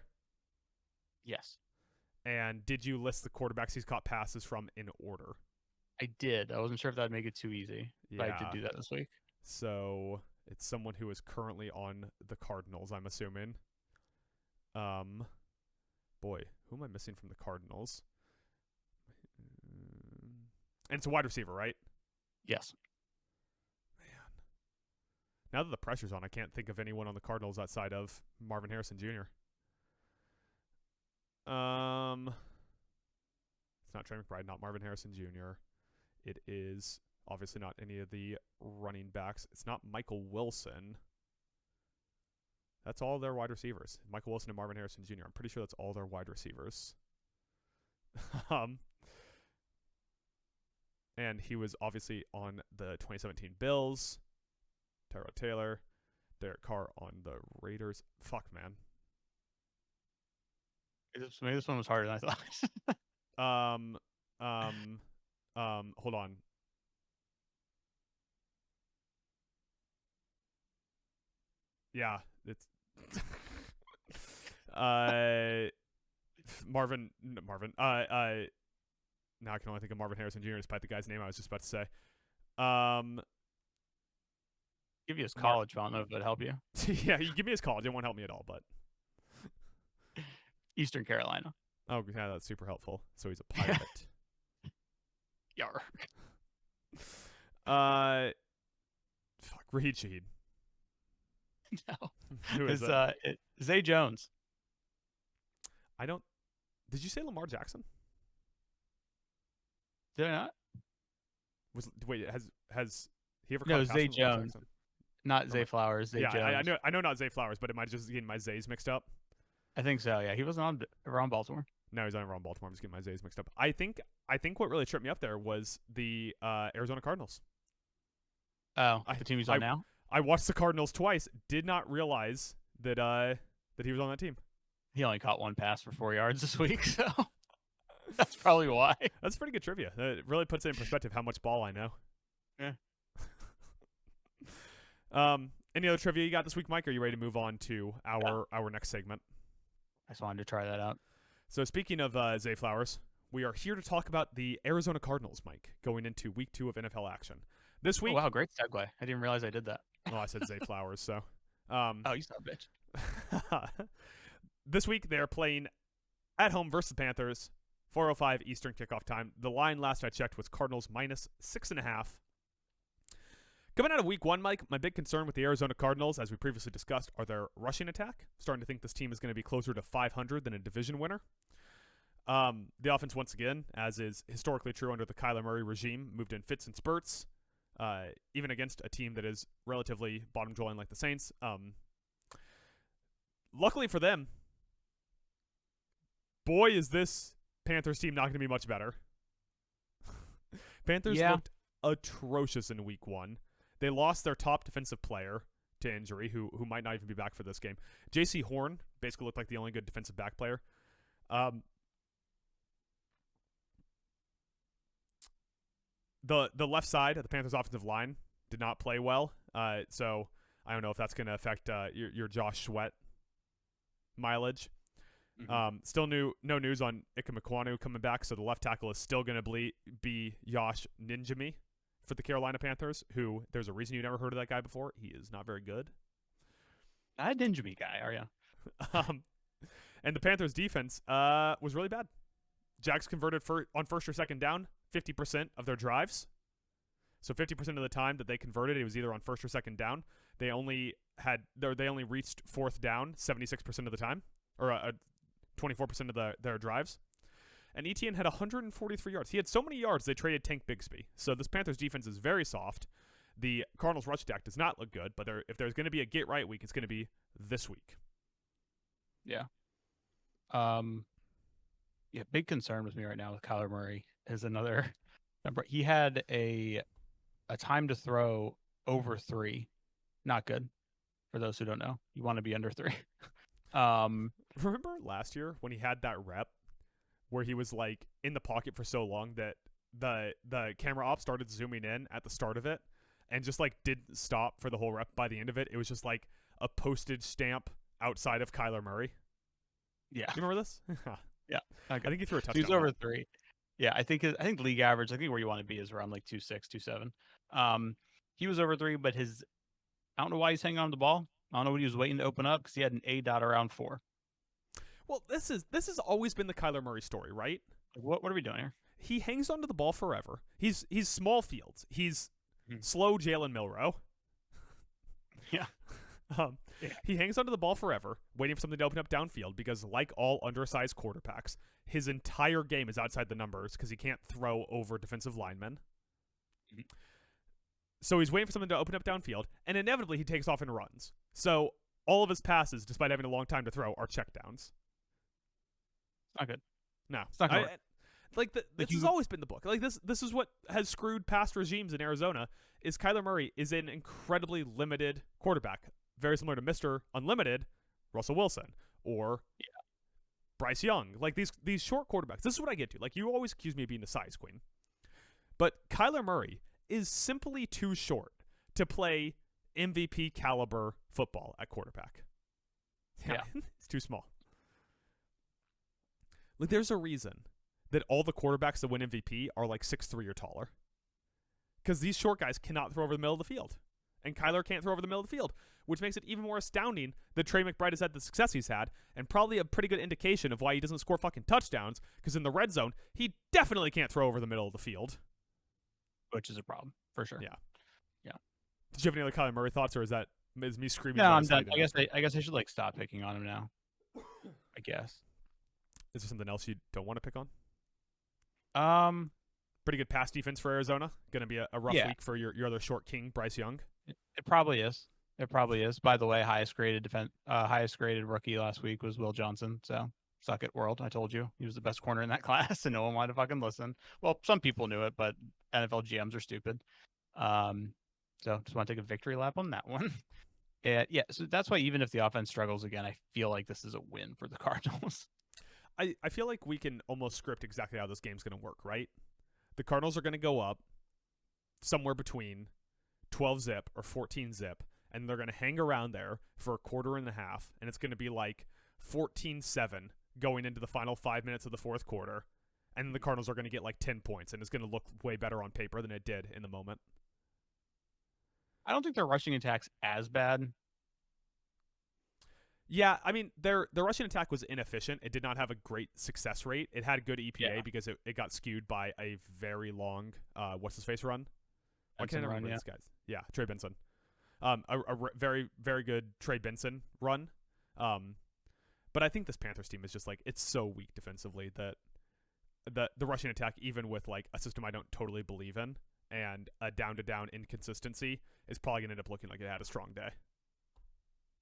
Yes. And did you list the quarterbacks he's caught passes from in order? I did. I wasn't sure if that'd make it too easy, but I did do that this week. So it's someone who is currently on the Cardinals, I'm assuming. Boy, who am I missing from the Cardinals? And it's a wide receiver, right? Yes. Man. Now that the pressure's on, I can't think of anyone on the Cardinals outside of Marvin Harrison Jr. It's not Trey McBride, not Marvin Harrison Jr. It is obviously not any of the running backs. It's not Michael Wilson. That's all their wide receivers. Michael Wilson and Marvin Harrison Jr. I'm pretty sure that's all their wide receivers. And he was obviously on the 2017 Bills. Tyrod Taylor. Derek Carr on the Raiders. Fuck, man. Maybe this one was harder than I thought. Hold on. Yeah, it's Marvin. Now I can only think of Marvin Harrison Jr. despite the guy's name I was just about to say. Give you his college, I don't know if it'd help you. Yeah, you give me his college. It won't help me at all, but Eastern Carolina. Oh, yeah, that's super helpful. So he's a Pirate. Yar. Fuck, Raheed Shaheed. No. Who is that? Zay Jones. I don't. Did you say Lamar Jackson? Did I not? Wait, has he ever? No, caught Zay passes from Lamar Jones. Jackson? Not Zay Flowers. Zay Jones. I know not Zay Flowers, but am I just getting my Zays mixed up? I think so. Yeah, he wasn't around Baltimore. No, he's not around Baltimore. I'm just getting my Zays mixed up. I think what really tripped me up there was the Arizona Cardinals. Oh, the team he's on now. I watched the Cardinals twice. Did not realize that he was on that team. He only caught one pass for 4 yards this week, so that's probably why. That's pretty good trivia. It really puts it in perspective how much ball I know. Yeah. Any other trivia you got this week, Mike? Are you ready to move on to our next segment? I just wanted to try that out. So speaking of Zay Flowers, we are here to talk about the Arizona Cardinals, Mike, going into week 2 of NFL action. This week... Oh, wow, great segue. I didn't realize I did that. Well, I said Zay Flowers, so... Oh, you son of a bitch. This week, they're playing at home versus the Panthers, 4:05 Eastern kickoff time. The line last I checked was Cardinals minus 6.5. Coming out of week 1, Mike, my big concern with the Arizona Cardinals, as we previously discussed, are their rushing attack. Starting to think this team is going to be closer to 500 than a division winner. The offense, once again, as is historically true under the Kyler Murray regime, moved in fits and spurts, even against a team that is relatively bottom-dwelling like the Saints. Luckily for them, boy, is this Panthers team not going to be much better. Panthers looked atrocious in week 1. They lost their top defensive player to injury, who might not even be back for this game. J.C. Horn basically looked like the only good defensive back player. The left side of the Panthers' offensive line did not play well, so I don't know if that's going to affect your Josh Sweat mileage. Mm-hmm. Still no news on Ike Mekwonu coming back, so the left tackle is still going to be Josh Ninjami for the Carolina Panthers, who there's a reason you never heard of that guy before. He is not very good. Not a Ninjami guy, are you? And the Panthers' defense was really bad. Jags converted on first or second down 50% of their drives. So 50% of the time that they converted, it was either on first or second down. They only reached fourth down 76% of the time, or 24% of their drives. And Etienne had 143 yards. He had so many yards, they traded Tank Bigsby. So this Panthers defense is very soft. The Cardinals rush attack does not look good, but if there's going to be a get right week, it's going to be this week. Yeah. Big concern with me right now with Kyler Murray is another number. He had a time to throw over 3. Not good. For those who don't know, you want to be under 3. Remember last year when he had that rep where he was like in the pocket for so long that the camera op started zooming in at the start of it and just like didn't stop for the whole rep by the end of it? It was just like a postage stamp outside of Kyler Murray. Yeah. You remember this? Yeah. Okay. I think he threw a touchdown. He's over 3. Yeah, I think league average, I think where you want to be is around like 2.6, 2.7. He was over 3, but I don't know why he's hanging on to the ball. I don't know what he was waiting to open up because he had an A dot around 4. Well, this has always been the Kyler Murray story, right? What are we doing here? He hangs onto the ball forever. He's small fields. He's slow Jalen Milroe. Yeah. He hangs onto the ball forever, waiting for something to open up downfield because, like all undersized quarterbacks, his entire game is outside the numbers because he can't throw over defensive linemen. Mm-hmm. So he's waiting for something to open up downfield, and inevitably he takes off and runs. So all of his passes, despite having a long time to throw, are checkdowns. Not good. No. It's not good. This has always been the book. Like this is what has screwed past regimes in Arizona. Is Kyler Murray is an incredibly limited quarterback, very similar to Mr. Unlimited, Russell Wilson, or Bryce Young. Like these short quarterbacks. This is what I get to. Like you always accuse me of being a size queen, but Kyler Murray is simply too short to play MVP caliber football at quarterback. Yeah. It's too small. Like there's a reason that all the quarterbacks that win MVP are like 6'3" or taller. Because these short guys cannot throw over the middle of the field. And Kyler can't throw over the middle of the field, which makes it even more astounding that Trey McBride has had the success he's had, and probably a pretty good indication of why he doesn't score fucking touchdowns, because in the red zone, he definitely can't throw over the middle of the field. Which is a problem, for sure. Yeah. Yeah. Did you have any other Kyler Murray thoughts, or is me screaming? No, I'm done. I guess I should like stop picking on him now. I guess. Is there something else you don't want to pick on? Pretty good pass defense for Arizona. Going to be a rough week for your other short king, Bryce Young. It probably is. It probably is. By the way, highest graded rookie last week was Will Johnson. So suck it, world. I told you he was the best corner in that class, and no one wanted to fucking listen. Well, some people knew it, but NFL GMs are stupid. So just want to take a victory lap on that one. Yeah. So that's why even if the offense struggles again, I feel like this is a win for the Cardinals. I feel like we can almost script exactly how this game's going to work, right? The Cardinals are going to go up somewhere between 12 zip or 14 zip and they're going to hang around there for a quarter and a half, and it's going to be like 14-7 going into the final 5 minutes of the fourth quarter, and the Cardinals are going to get like 10 points, and it's going to look way better on paper than it did in the moment. I don't think their rushing attack's as bad. Yeah, I mean, their rushing attack was inefficient. It did not have a great success rate. It had good EPA because it got skewed by a very long what's-his-face run? Why can't I remember these guys? Yeah, Trey Benson. A very, very good Trey Benson run. But I think this Panthers team is just like, it's so weak defensively that the rushing attack, even with like a system I don't totally believe in and a down-to-down inconsistency, is probably going to end up looking like it had a strong day.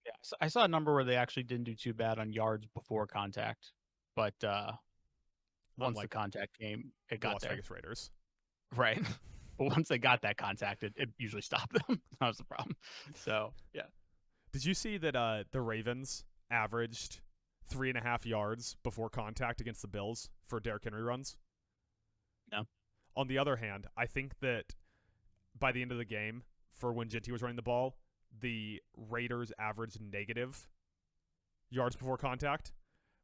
Yeah, so I saw a number where they actually didn't do too bad on yards before contact, but once the contact came, it got Las there. Vegas Raiders. Right. But once they got that contact, it usually stopped them. That was the problem. So, yeah. Did you see that the Ravens averaged 3.5 yards before contact against the Bills for Derrick Henry runs? No. On the other hand, I think that by the end of the game, for when Ginty was running the ball, the Raiders averaged negative yards before contact,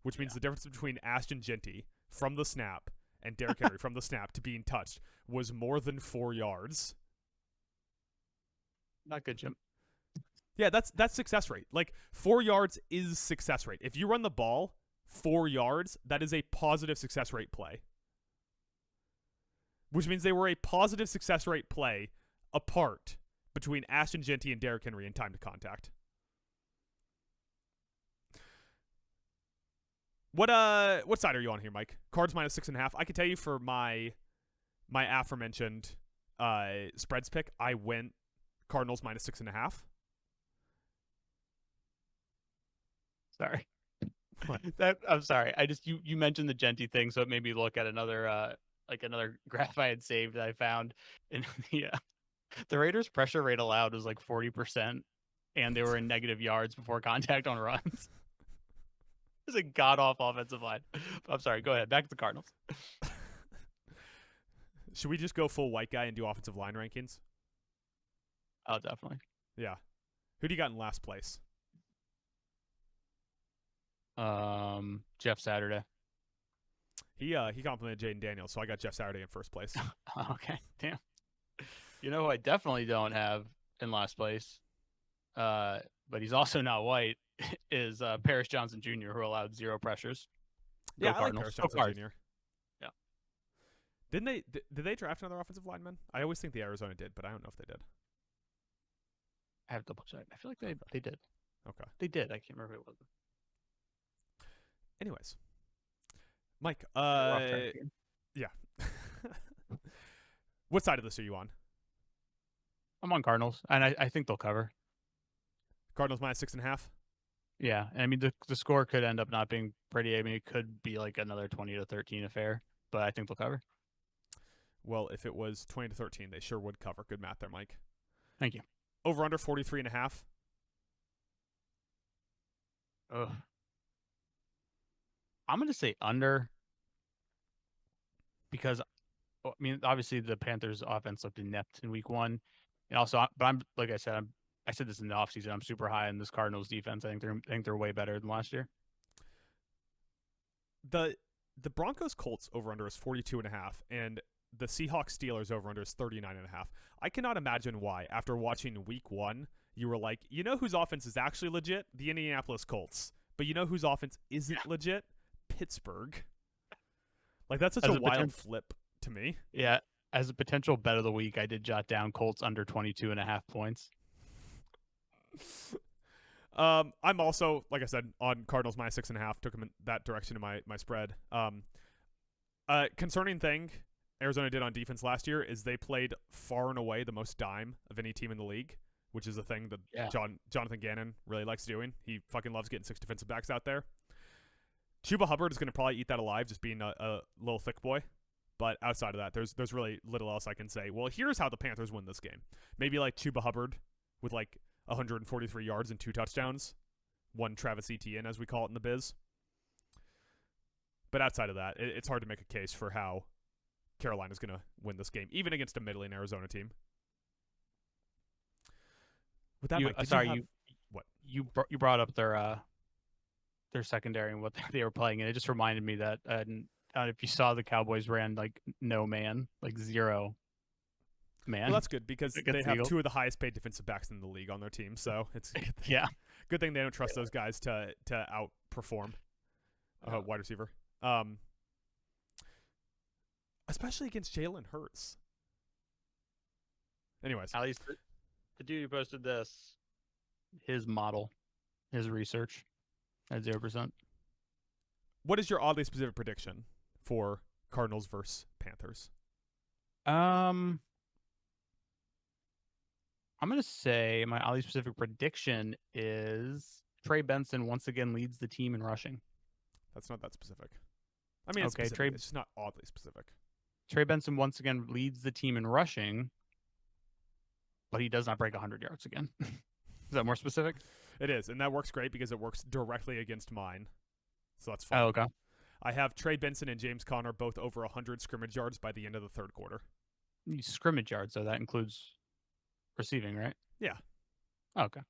which means the difference between Ashton Ginty from the snap and Derrick Henry from the snap to being touched was more than 4 yards. Not good, Jim. Yeah, that's success rate. Like, 4 yards is success rate. If you run the ball 4 yards, that is a positive success rate play. Which means they were a positive success rate play apart between Ashton Ginty and Derrick Henry in time to contact. What side are you on here, Mike? Cards minus 6.5. I can tell you for my aforementioned spreads pick, I went Cardinals minus 6.5. Sorry. I'm sorry. I just you mentioned the Ginty thing, so it made me look at another graph I had saved that I found, and the Raiders' pressure rate allowed was like 40%, and they were in negative yards before contact on runs. It's a god-awful offensive line. I'm sorry. Go ahead. Back to the Cardinals. Should we just go full white guy and do offensive line rankings? Oh, definitely. Yeah. Who do you got in last place? Jeff Saturday. He complimented Jaden Daniels, so I got Jeff Saturday in first place. Okay, damn. You know who I definitely don't have in last place, but he's also not white, is Paris Johnson Jr., who allowed 0 pressures. Yeah, I like Paris Johnson Jr. Yeah. Did they draft another offensive lineman? I always think the Arizona did, but I don't know if they did. I have to double check. I feel like they did. Okay. They did. I can't remember who it was. Anyways. Mike, yeah. What side of this are you on? I'm on Cardinals, and I think they'll cover. Cardinals minus 6.5? Yeah, and I mean, the score could end up not being pretty. I mean, it could be like another 20-13 affair, but I think they'll cover. Well, if it was 20-13, they sure would cover. Good math there, Mike. Thank you. Over under 43.5? Ugh. I'm going to say under because, I mean, obviously the Panthers' offense looked inept in week 1. And also, but I'm like I said this in the offseason, I'm super high on this Cardinals defense. I think they're way better than last year. The Broncos Colts over under is 42.5, and the Seahawks Steelers over under is 39.5. I cannot imagine why, after watching week 1, you were like, you know whose offense is actually legit? The Indianapolis Colts. But you know whose offense isn't legit? Pittsburgh. Like, that's such a wild flip to me. Yeah. As a potential bet of the week, I did jot down Colts under 22.5 points. I'm also, like I said, on Cardinals minus 6.5. Took them in that direction in my spread. Concerning thing Arizona did on defense last year is they played far and away the most dime of any team in the league, which is a thing that Jonathan Gannon really likes doing. He fucking loves getting 6 defensive backs out there. Chuba Hubbard is going to probably eat that alive, just being a little thick boy. But outside of that, there's really little else I can say. Well, here's how the Panthers win this game. Maybe like Chuba Hubbard with like 143 yards and 2 touchdowns. 1 Travis Etienne, as we call it in the biz. But outside of that, it's hard to make a case for how Carolina's going to win this game, even against a middling Arizona team. With that, You, Mike, did sorry, you have what? you brought up their secondary and what they were playing, and it just reminded me that if you saw the Cowboys ran like no man, like zero man. Well, that's good because against they the have Eagles. 2 of the highest paid defensive backs in the league on their team, so it's a good thing. Yeah. Good thing they don't trust those guys to outperform a wide receiver. Especially against Jalen Hurts. Anyways. At least the dude who posted this, his model, his research at 0%. What is your oddly specific prediction for Cardinals versus Panthers? I'm gonna say my oddly specific prediction is Trey Benson once again leads the team in rushing. That's not that specific. I mean, it's Okay, specific. It's just not oddly specific. Trey Benson once again leads the team in rushing, but he does not break 100 yards again. Is that more specific? It is, and that works great because it works directly against mine. So that's fine. Oh, okay. I have Trey Benson and James Conner both over 100 scrimmage yards by the end of the third quarter. Scrimmage yards, so that includes receiving, right? Yeah. Oh, okay.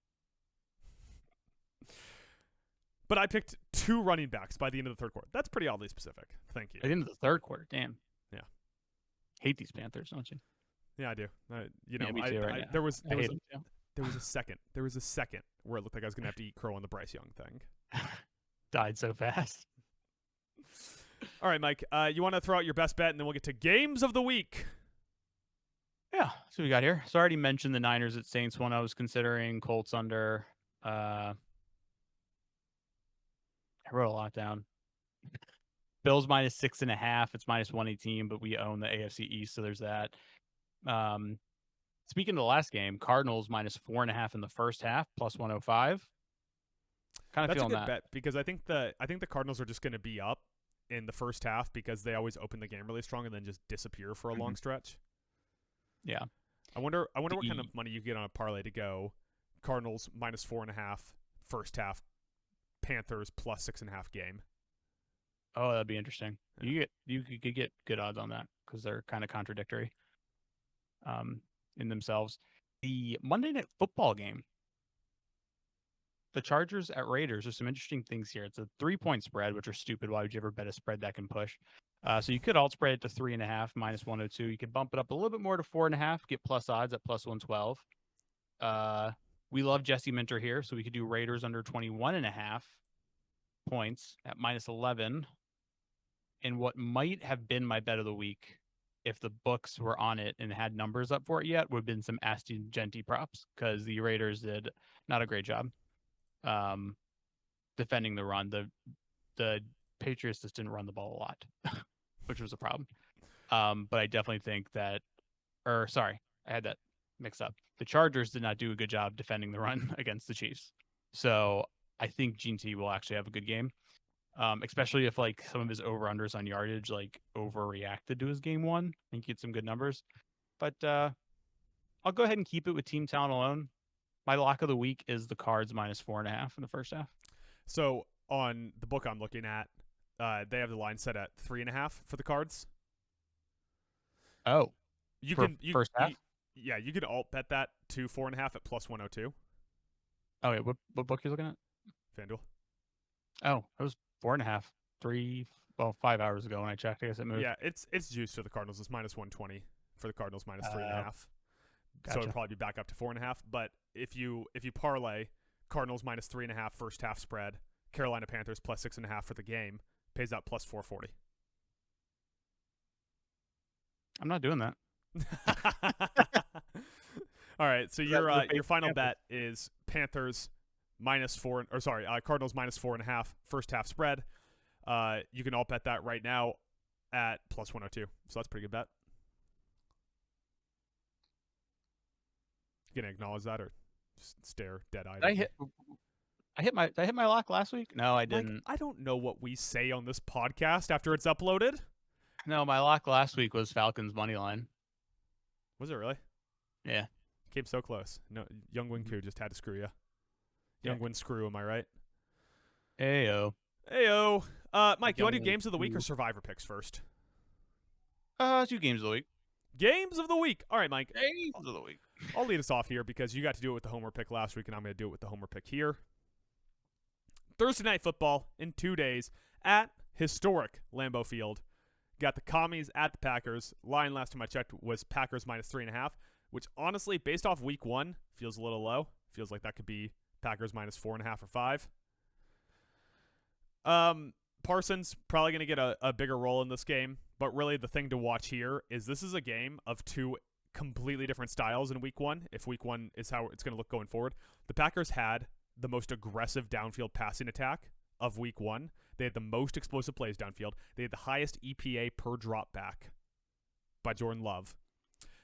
But I picked 2 running backs by the end of the third quarter. That's pretty oddly specific. Thank you. At the end of the third quarter, damn. Yeah. Hate these Panthers, don't you? Yeah, I do. Me too, right now. There was I hate them too. There was a second where it looked like I was going to have to eat crow on the Bryce Young thing. Died so fast. All right, Mike. You want to throw out your best bet, and then we'll get to games of the week. Yeah, so we got here. So I already mentioned the Niners at Saints one. I was considering Colts under. I wrote a lot down. Bills minus 6.5. It's minus 118, but we own the AFC East, so there's that. Speaking of the last game, Cardinals minus 4.5 in the first half, plus 105. Kind of That's feeling a good that. bet because I think the Cardinals are just going to be up in the first half because they always open the game really strong and then just disappear for a long stretch. Yeah. I wonder what kind of money you get on a parlay to go Cardinals minus 4.5 first half, Panthers plus 6.5 game. Oh, that'd be interesting. Yeah. You could get good odds on that because they're kind of contradictory in themselves. The Monday Night Football game, the Chargers at Raiders. There's some interesting things here. It's a 3-point spread, which are stupid. Why would you ever bet a spread that can push? So you could alt spread it to 3.5 minus 102. You could bump it up a little bit more to 4.5, get plus odds at plus 112. We love Jesse Minter here, so we could do Raiders under 21.5 points at minus 11. And what might have been my bet of the week, if the books were on it and had numbers up for it yet, would have been some Aston Genty props because the Raiders did not a great job defending the run. The Patriots just didn't run the ball a lot, which was a problem. But I definitely think that, I had that mixed up. The Chargers did not do a good job defending the run against the Chiefs. So I think Gene T will actually have a good game. Especially if like some of his over-unders on yardage like overreacted to his game one. I think he had some good numbers. But I'll go ahead and keep it with team talent alone. My lock of the week is the Cards minus 4.5 in the first half. So on the book I'm looking at, they have the line set at 3.5 for the Cards. Oh, first half? You could alt bet that to 4.5 at plus 102. Oh, yeah. What book are you looking at? FanDuel. Oh, it was 4.5, 5 hours ago when I checked. I guess it moved. Yeah, it's juiced to the Cardinals. It's minus 120 for the Cardinals, minus 3.5. Gotcha. So it'd probably be back up to 4.5. But if you parlay Cardinals minus 3.5 first half spread, Carolina Panthers plus 6.5 for the game, pays out plus 440. I'm not doing that. All right, so your final bet is Panthers Cardinals minus 4.5 first half spread. You can all bet that right now at plus 102. So that's a pretty good bet. You gonna acknowledge that or just stare dead-eyed? Did I hit my lock last week? No, I didn't. Mike, I don't know what we say on this podcast after it's uploaded. No, my lock last week was Falcons money line. Was it really? Yeah. Came so close. No, Young Win Koo just had to screw you. Young Win screw, am I right? Ayo. Mike, you want to do games of the week or survivor picks first? Let's do games of the week. Games of the week. All right, Mike. Games of the week. I'll lead us off here because you got to do it with the homer pick last week, and I'm going to do it with the homer pick here. Thursday Night Football in 2 days at historic Lambeau Field. Got the Commies at the Packers. Line last time I checked was Packers minus 3.5, which honestly, based off week 1, feels a little low. Feels like that could be Packers minus 4.5 or 5. Parsons probably going to get a bigger role in this game, but really the thing to watch here is this is a game of two completely different styles in week 1. If week 1 is how it's going to look going forward, the Packers had the most aggressive downfield passing attack of week 1. They had the most explosive plays downfield. They had the highest EPA per drop back by Jordan Love.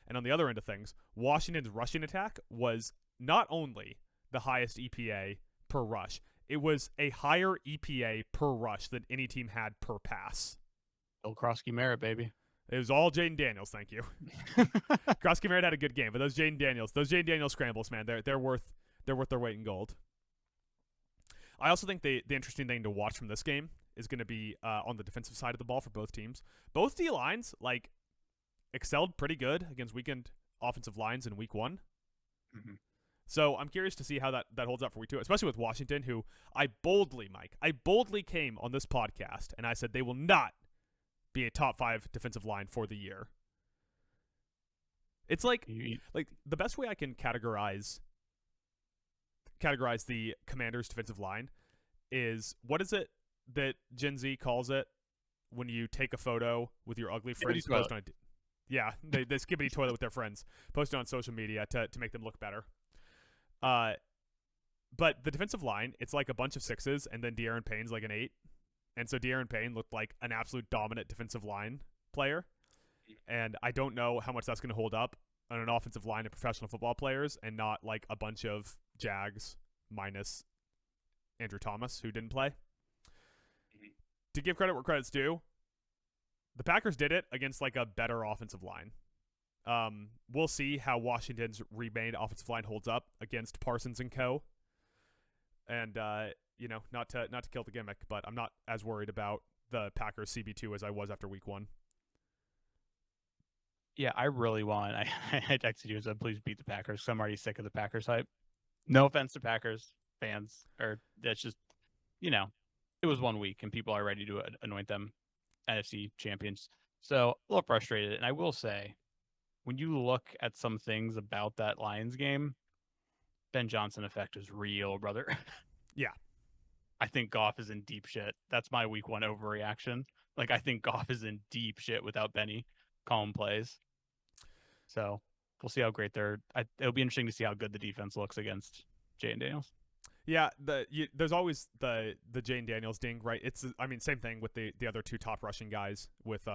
And on the other end of things, Washington's rushing attack was not only the highest EPA per rush, it was a higher EPA per rush than any team had per pass. Bill Krosky Merritt, baby. It was all Jaden Daniels, thank you. Krosky Merritt had a good game, but those Jaden Daniels scrambles, man, they're worth their weight in gold. I also think the interesting thing to watch from this game is going to be on the defensive side of the ball for both teams. Both D lines excelled pretty good against weakened offensive lines in week 1. Mm-hmm. So I'm curious to see how that holds up for week 2, especially with Washington, who I boldly came on this podcast and I said they will not be a top 5 defensive line for the year. It's like the best way I can categorize the Commanders' defensive line is, what is it that Gen Z calls it when you take a photo with your ugly friends? They skibbity toilet with their friends, post it on social media to make them look better. But the defensive line, it's like a bunch of 6s, and then De'Aaron Payne's like an 8. And so De'Aaron Payne looked like an absolute dominant defensive line player. And I don't know how much that's going to hold up on an offensive line of professional football players and not like a bunch of Jags minus Andrew Thomas, who didn't play. To give credit where credit's due, the Packers did it against like a better offensive line. We'll see how Washington's remained offensive line holds up against Parsons and co. And not to kill the gimmick, but I'm not as worried about the Packers CB2 as I was after week 1. Yeah, I really want. I texted you and said, please beat the Packers, because I'm already sick of the Packers hype. No offense to Packers fans, or that's just, it was 1 week and people are ready to anoint them NFC champions. So a little frustrated. And I will say, when you look at some things about that Lions game, Ben Johnson effect is real, brother. Yeah. I think Goff is in deep shit. That's my week 1 overreaction. I think Goff is in deep shit without Benny calling plays. So we'll see how great it'll be interesting to see how good the defense looks against Jaden Daniels. Yeah, there's always the Jaden Daniels ding, right? Same thing with the other 2 top rushing guys with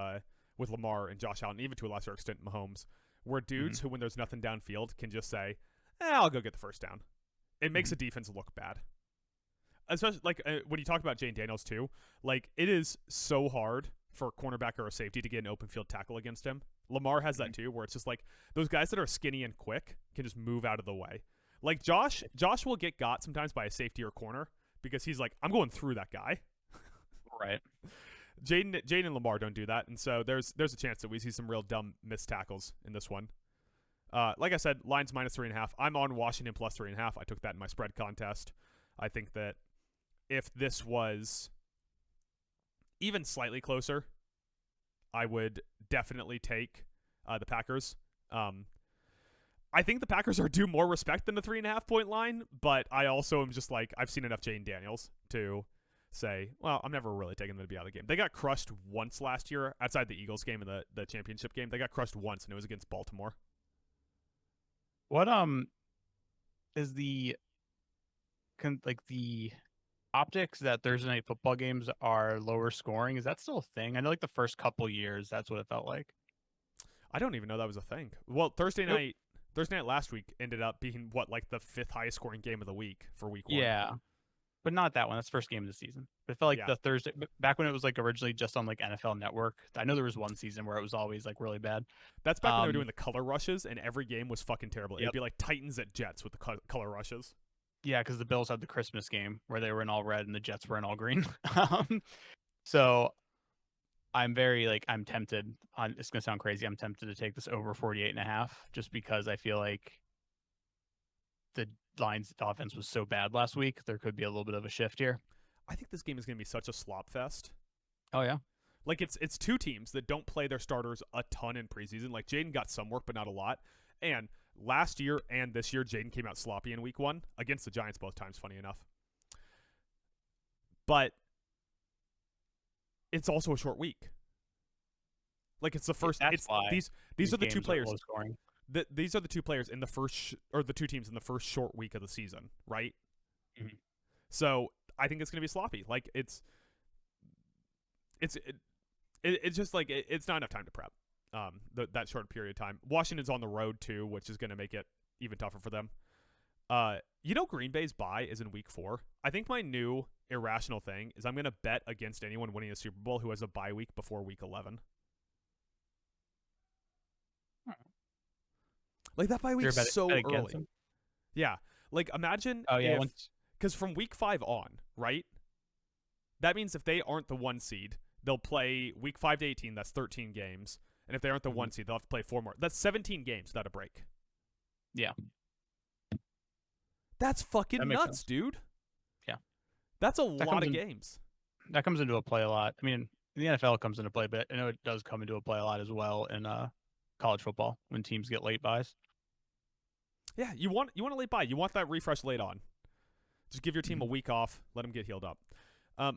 Lamar and Josh Allen, even to a lesser extent Mahomes, where dudes who, when there's nothing downfield, can just say, I'll go get the first down. It makes a defense look bad. Especially when you talk about Jaden Daniels too, it is so hard for a cornerback or a safety to get an open field tackle against him. Lamar has that too, where it's just those guys that are skinny and quick can just move out of the way. Josh will get got sometimes by a safety or corner because he's like, I'm going through that guy. Right. Jaden and Lamar don't do that, and so there's a chance that we see some real dumb missed tackles in this one. Like I said, line's minus 3.5. I'm on Washington plus 3.5. I took that in my spread contest. I think that if this was even slightly closer, I would definitely take the Packers. I think the Packers are due more respect than the 3.5 point line, but I also am just I've seen enough Jaden Daniels to say, well, I'm never really taking them to be out of the game. They got crushed once last year outside the Eagles game and the championship game. They got crushed once, and it was against Baltimore. What is the optics that Thursday night football games are lower scoring? Is that still a thing? I know the first couple years that's what it felt like. I don't even know that was a thing. Well, Thursday night last week ended up being the 5th highest scoring game of the week for week 1. Yeah, but not that one. That's the first game of the season. But it felt like the Thursday back when it was originally just on NFL Network. I know there was one season where it was always really bad. That's back when they were doing the color rushes, and every game was fucking terrible. Yep. It'd be like Titans at Jets with the color rushes. Yeah, because the Bills had the Christmas game where they were in all red and the Jets were in all green. So I'm tempted on, it's going to sound crazy. I'm tempted to take this over 48.5 just because I feel like the Lions offense was so bad last week. There could be a little bit of a shift here. I think this game is going to be such a slop fest. Oh, yeah. Like, it's two teams that don't play their starters a ton in preseason. Like, Jaden got some work, but not a lot. And last year and this year, Jaden came out sloppy in week 1 against the Giants both times, funny enough. But it's also a short week. Like, it's the first. That's why these are the two players. Low scoring. These are the two players in the first, or the two teams in the first short week of the season, right? Mm-hmm. So I think it's going to be sloppy. Like, it's just like it's not enough time to prep. That short period of time. Washington's on the road too, which is going to make it even tougher for them. Green Bay's bye is in week 4. I think my new irrational thing is I'm going to bet against anyone winning a Super Bowl who has a bye week before week 11. Like, that bye week's so early. Yeah. Like, imagine because from week 5 on, right? That means if they aren't the 1 seed, they'll play week 5 to 18. That's 13 games. And if they aren't the 1 seed, they'll have to play 4 more. That's 17 games without a break. Yeah. That's fucking nuts, dude. Yeah. That's a lot of games. That comes into a play a lot. I mean, the NFL comes into play, but I know it does come into a play a lot as well in college football when teams get late buys. Yeah, you want a late bye. You want that refresh late on. Just give your team a week off. Let them get healed up.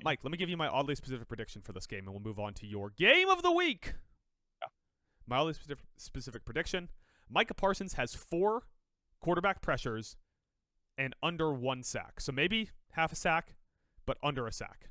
Mike, let me give you my oddly specific prediction for this game, and we'll move on to your game of the week. Yeah. My oddly specific prediction, Micah Parsons has 4 quarterback pressures and under 1 sack. So maybe half a sack, but under a sack.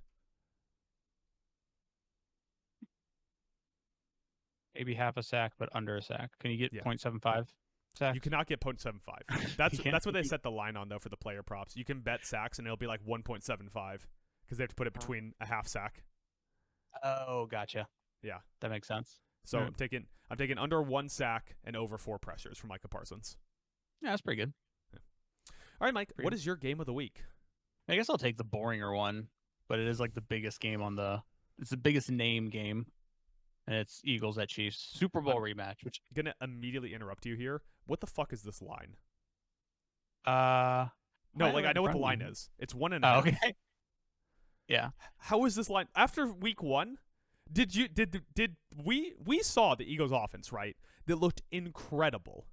Maybe half a sack, but under a sack. Can you get 0.75 sacks? You cannot get 0.75. That's what they set the line on, though, for the player props. You can bet sacks, and it'll be like 1.75 because they have to put it between a half sack. Oh, gotcha. Yeah. That makes sense. So I'm taking under 1 sack and over 4 pressures for Micah Parsons. Yeah, that's pretty good. Yeah. All right, Mike, what is your game of the week? I guess I'll take the boringer one, but it is like the biggest game it's the biggest name game. And it's Eagles at Chiefs. Super Bowl rematch. Which I'm going to immediately interrupt you here. What the fuck is this line? No, like, I know what the line is. It's 1.5. Oh, okay. Yeah. How is this line? After week 1, we saw the Eagles offense, right? That looked incredible.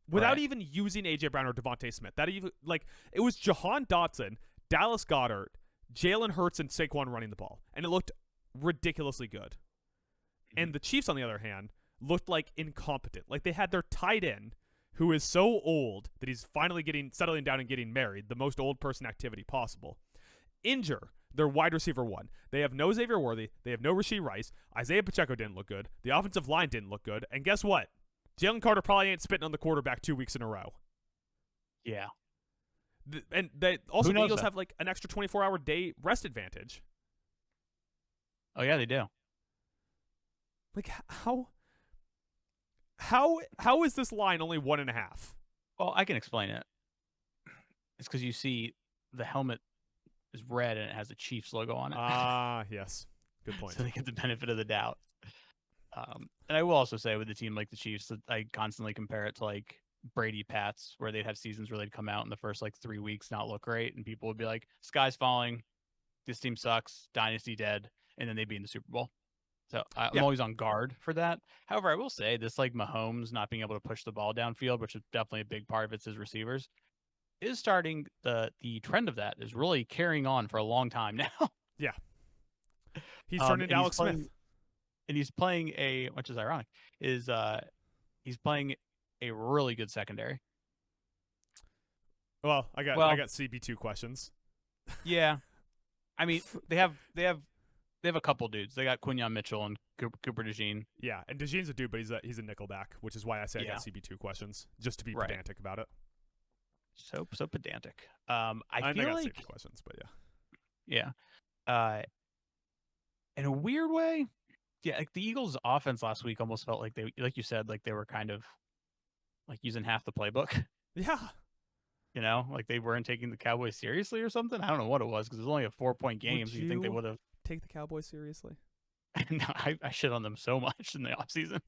Without even using A.J. Brown or Devontae Smith. It was Jahan Dotson, Dallas Goedert, Jalen Hurts, and Saquon running the ball. And it looked ridiculously good. And the Chiefs, on the other hand, looked like incompetent. Like, they had their tight end, who is so old that he's finally settling down and getting married, the most old person activity possible, injure their wide receiver 1. They have no Xavier Worthy. They have no Rashee Rice. Isaiah Pacheco didn't look good. The offensive line didn't look good. And guess what? Jalen Carter probably ain't spitting on the quarterback 2 weeks in a row. Yeah. And the Eagles have like an extra 24-hour day rest advantage. Oh, yeah, they do. Like, how is this line only 1.5? Well, I can explain it. It's because you see the helmet is red and it has the Chiefs logo on it. Yes. Good point. So they get the benefit of the doubt. And I will also say with a team like the Chiefs that I constantly compare it to like Brady Pats, where they'd have seasons where they'd come out in the first like 3 weeks, not look great, and people would be like, sky's falling, this team sucks, dynasty dead, and then they'd be in the Super Bowl. So I'm always on guard for that. However, I will say this, like Mahomes not being able to push the ball downfield, which is definitely a big part of it's his receivers, is starting the trend of that is really carrying on for a long time now. Yeah. He's turned into Alex Smith. And he's playing which is ironic, he's playing a really good secondary. Well, I got CB2 questions. Yeah. I mean, they have a couple dudes. They got Quinyon Mitchell and Cooper DeJean. Yeah, and DeJean's a dude, but he's a nickelback, which is why I say I got CB2 questions, just to be pedantic about it. So pedantic. I feel got like CB questions, but yeah. In a weird way, yeah, like the Eagles' offense last week almost felt like they, like you said, like they were kind of like using half the playbook. Yeah. You know, like they weren't taking the Cowboys seriously or something. I don't know what it was because it was only a 4-point game. So you think they would have take the Cowboys seriously? No, I shit on them so much in the offseason.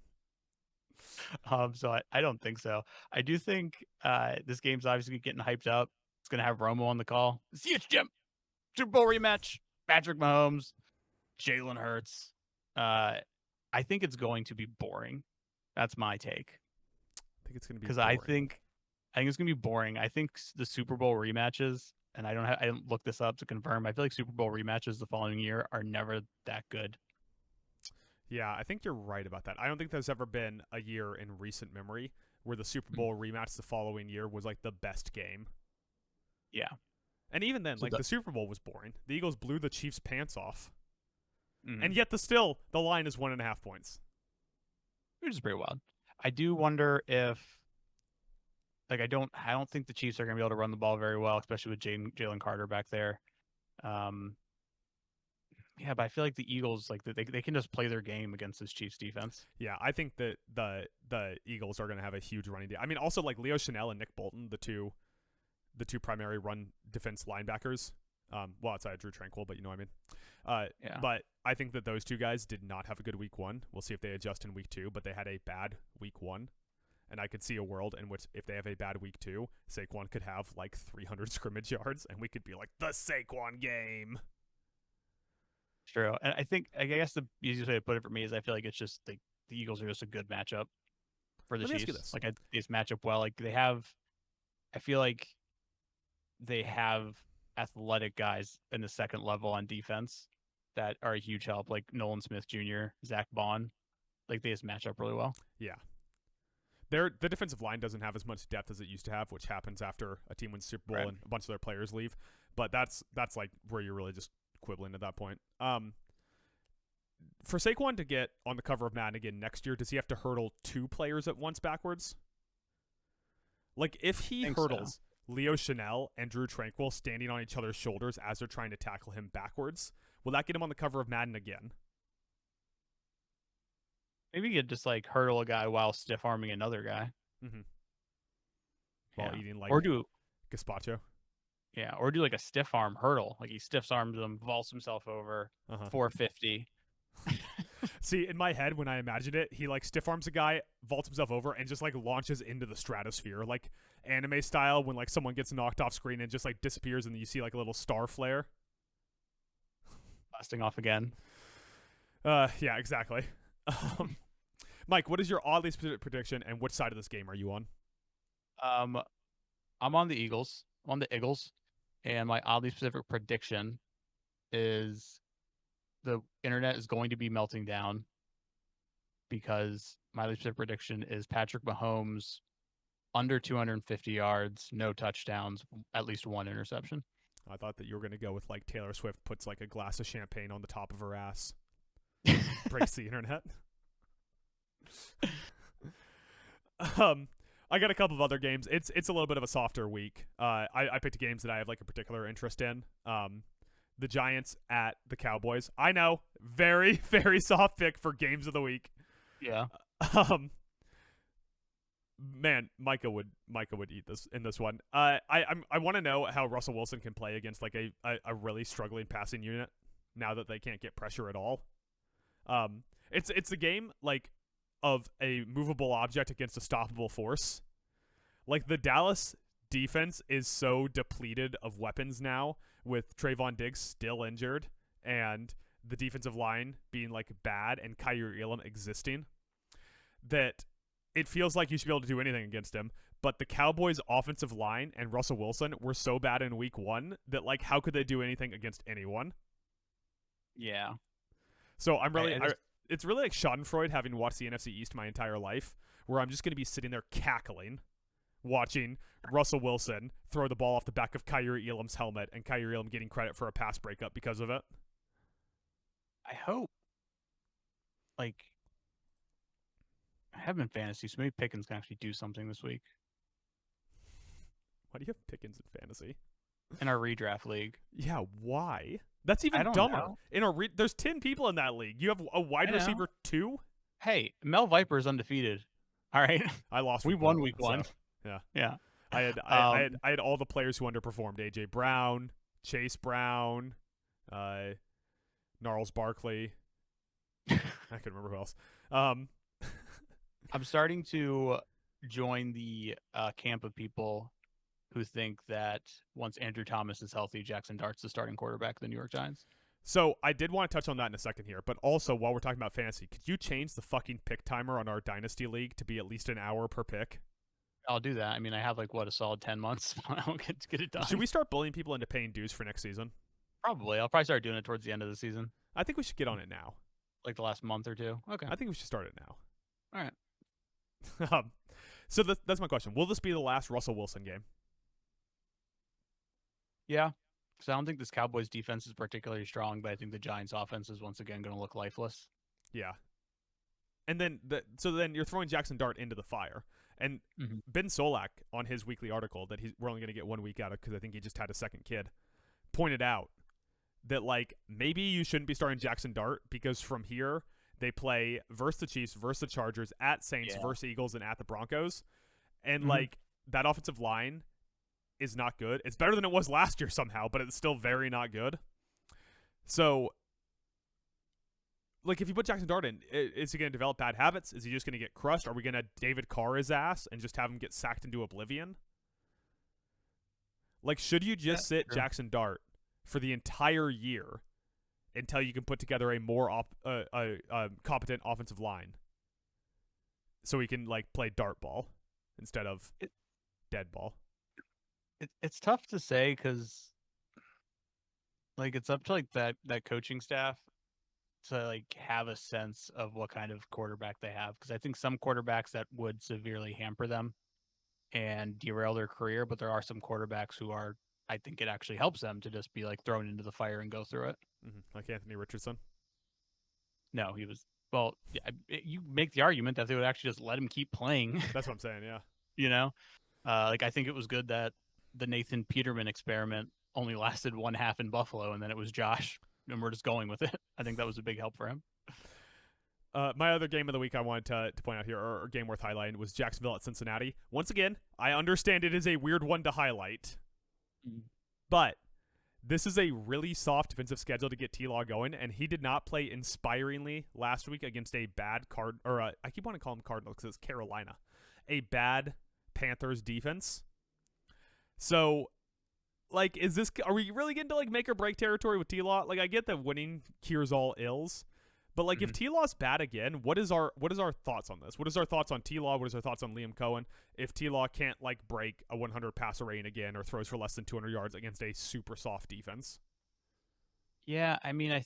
So I don't think so. I do think this game's obviously getting hyped up. It's gonna have Romo on the call. See you, Jim. Super Bowl rematch. Patrick Mahomes, Jalen Hurts. Uh, I think it's going to be boring. That's my take. I think it's going to be Because boring. I think it's gonna be boring. I think the Super Bowl rematches, and I didn't look this up to confirm. I feel like Super Bowl rematches the following year are never that good. Yeah, I think you're right about that. I don't think there's ever been a year in recent memory where the Super Mm. Bowl rematch the following year was like the best game. Yeah. And even then, So like the Super Bowl was boring. The Eagles blew the Chiefs' pants off, Mhm. and yet the line is 1.5 points. Which is pretty wild. I do wonder if I don't think the Chiefs are going to be able to run the ball very well, especially with Jalen Carter back there. Yeah, but I feel like the Eagles they can just play their game against this Chiefs defense. Yeah, I think that the Eagles are going to have a huge running day. I mean, also like Leo Chanel and Nick Bolton, the two primary run defense linebackers. Well, outside of Drew Tranquil, but you know what I mean. Yeah. But I think that those two guys did not have a good week 1. We'll see if they adjust in week 2, but they had a bad week 1. And I could see a world in which if they have a bad week 2, Saquon could have like 300 scrimmage yards, and we could be like, the Saquon game. True. And I guess the easiest way to put it for me is I feel like it's just the Eagles are just a good matchup for the Let me ask you Chiefs. this. Like they just match up well. Like I feel like they have athletic guys in the second level on defense that are a huge help, like Nolan Smith Jr., Zach Bond. Like they just match up really well. Yeah. The defensive line doesn't have as much depth as it used to have, which happens after a team wins Super Bowl Right. and a bunch of their players leave. But that's like where you're really just quibbling at that point. For Saquon to get on the cover of Madden again next year, does he have to hurdle 2 players at once backwards? Like if he hurdles Leo Chanel and Drew Tranquil standing on each other's shoulders as they're trying to tackle him backwards, will that get him on the cover of Madden again? Maybe you could just like hurdle a guy while stiff arming another guy. Mm-hmm. While eating like or do gazpacho. or do like a stiff arm hurdle. Like he stiff arms him, vaults himself over 450. See, in my head, when I imagine it, he like stiff arms a guy, vaults himself over, and just like launches into the stratosphere, like anime style, when like someone gets knocked off screen and just like disappears, and you see like a little star flare. Busting off again. Yeah, exactly. Mike, what is your oddly specific prediction, and which side of this game are you on? I'm on the Eagles. I'm on the Eagles, and my oddly specific prediction is the internet is going to be melting down because my oddly specific prediction is Patrick Mahomes under 250 yards, no touchdowns, at least 1 interception. I thought that you were going to go with like Taylor Swift puts like a glass of champagne on the top of her ass, breaks the internet. I got a couple of other games. It's a little bit of a softer week. I picked games that I have like a particular interest in. The Giants at the Cowboys. I know, very very soft pick for games of the week. Yeah. Man, Micah would eat this in this one. I want to know how Russell Wilson can play against like a really struggling passing unit now that they can't get pressure at all. It's a game like of a movable object against a stoppable force. Like the Dallas defense is so depleted of weapons now, with Trayvon Diggs still injured and the defensive line being like bad and Kyrie Elam existing, that it feels like you should be able to do anything against him. But the Cowboys' offensive line and Russell Wilson were so bad in week 1 that like how could they do anything against anyone? Yeah. So I'm really it's really like Schadenfreude having watched the NFC East my entire life, where I'm just going to be sitting there cackling watching Russell Wilson throw the ball off the back of Kyrie Elam's helmet and Kyrie Elam getting credit for a pass breakup because of it. I hope. Like, I have been fantasy, so maybe Pickens can actually do something this week. Why do you have Pickens in fantasy? In our redraft league. Yeah, why? That's even don't dumber. know. In our there's 10 people in that league. You have a wide receiver 2? Hey, Mel Viper is undefeated. All right. I lost. We won week 1. So, yeah. Yeah. I had all the players who underperformed. AJ Brown, Chase Brown, Gnarls Barkley. I couldn't remember who else. Um, I'm starting to join the camp of people who think that once Andrew Thomas is healthy, Jackson Dart's the starting quarterback of the New York Giants. So I did want to touch on that in a second here, but also while we're talking about fantasy, could you change the fucking pick timer on our Dynasty League to be at least an hour per pick? I'll do that. I mean, I have like a solid 10 months. I don't get to get it done. Should we start bullying people into paying dues for next season? Probably. I'll probably start doing it towards the end of the season, I think we should get on it now. like the last month or two. Okay. I think we should start it now. All right. So that's my question. Will this be the last Russell Wilson game? Yeah. Because I don't think this Cowboys defense is particularly strong, but I think the Giants offense is once again going to look lifeless. Yeah. And then then you're throwing Jackson Dart into the fire. And Ben Solak, on his weekly article that we're only going to get 1 week out of because I think he just had a second kid, pointed out that like maybe you shouldn't be starting Jackson Dart because from here they play versus the Chiefs, versus the Chargers, at Saints, versus Eagles, and at the Broncos. And like that offensive line is not good. It's better than it was last year somehow, but it's still very not good. So like if you put Jackson Dart in, is he going to develop bad habits? Is he just going to get crushed? Are we going to David Carr his ass and just have him get sacked into oblivion? Like, should you just sit Jackson Dart for the entire year until you can put together a more competent offensive line so he can like play dart ball instead of dead ball? It's tough to say because like it's up to like that coaching staff to like have a sense of what kind of quarterback they have, because I think some quarterbacks that would severely hamper them and derail their career, but there are some quarterbacks who are, I think it actually helps them to just be like thrown into the fire and go through it. Like Anthony Richardson. No, he was, well, you make the argument that they would actually just let him keep playing. That's what I'm saying. Yeah. You know, like I think it was good that the Nathan Peterman experiment only lasted one half in Buffalo, and then it was Josh, and we're just going with it. I think that was a big help for him. My other game of the week I wanted to point out here, or game worth highlighting, was Jacksonville at Cincinnati. Once again, I understand it is a weird one to highlight, but this is a really soft defensive schedule to get T-Law going, and he did not play inspiringly last week against a bad I keep wanting to call him Cardinals because it's Carolina, a bad Panthers defense. So, like, are we really getting to like make or break territory with T-Law? Like, I get that winning cures all ills, but like if T-Law's bad again, what is our thoughts on this? What is our thoughts on T-Law? What is our thoughts on Liam Cohen? If T-Law can't like break a 100 passer rating again or throws for less than 200 yards against a super soft defense? Yeah, I mean, I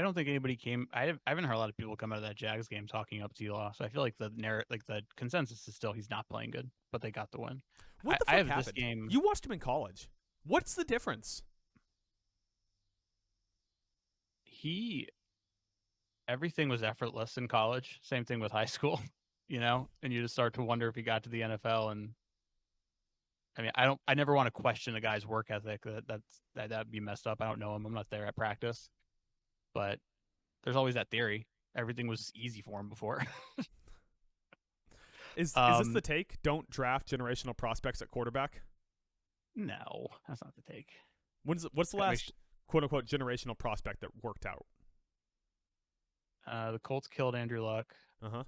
don't think anybody I haven't heard a lot of people come out of that Jags game talking up T-Law, so I feel like the consensus is still he's not playing good, but they got the win. What the fuck happened? This game, you watched him in college. What's the difference? Everything was effortless in college. Same thing with high school, you know, and you just start to wonder if he got to the NFL. And I mean, I never want to question a guy's work ethic. That'd be messed up. I don't know him. I'm not there at practice, but there's always that theory. Everything was easy for him before. Is this the take? Don't draft generational prospects at quarterback? No, that's not the take. What's the last quote-unquote generational prospect that worked out? The Colts killed Andrew Luck. Uh-huh.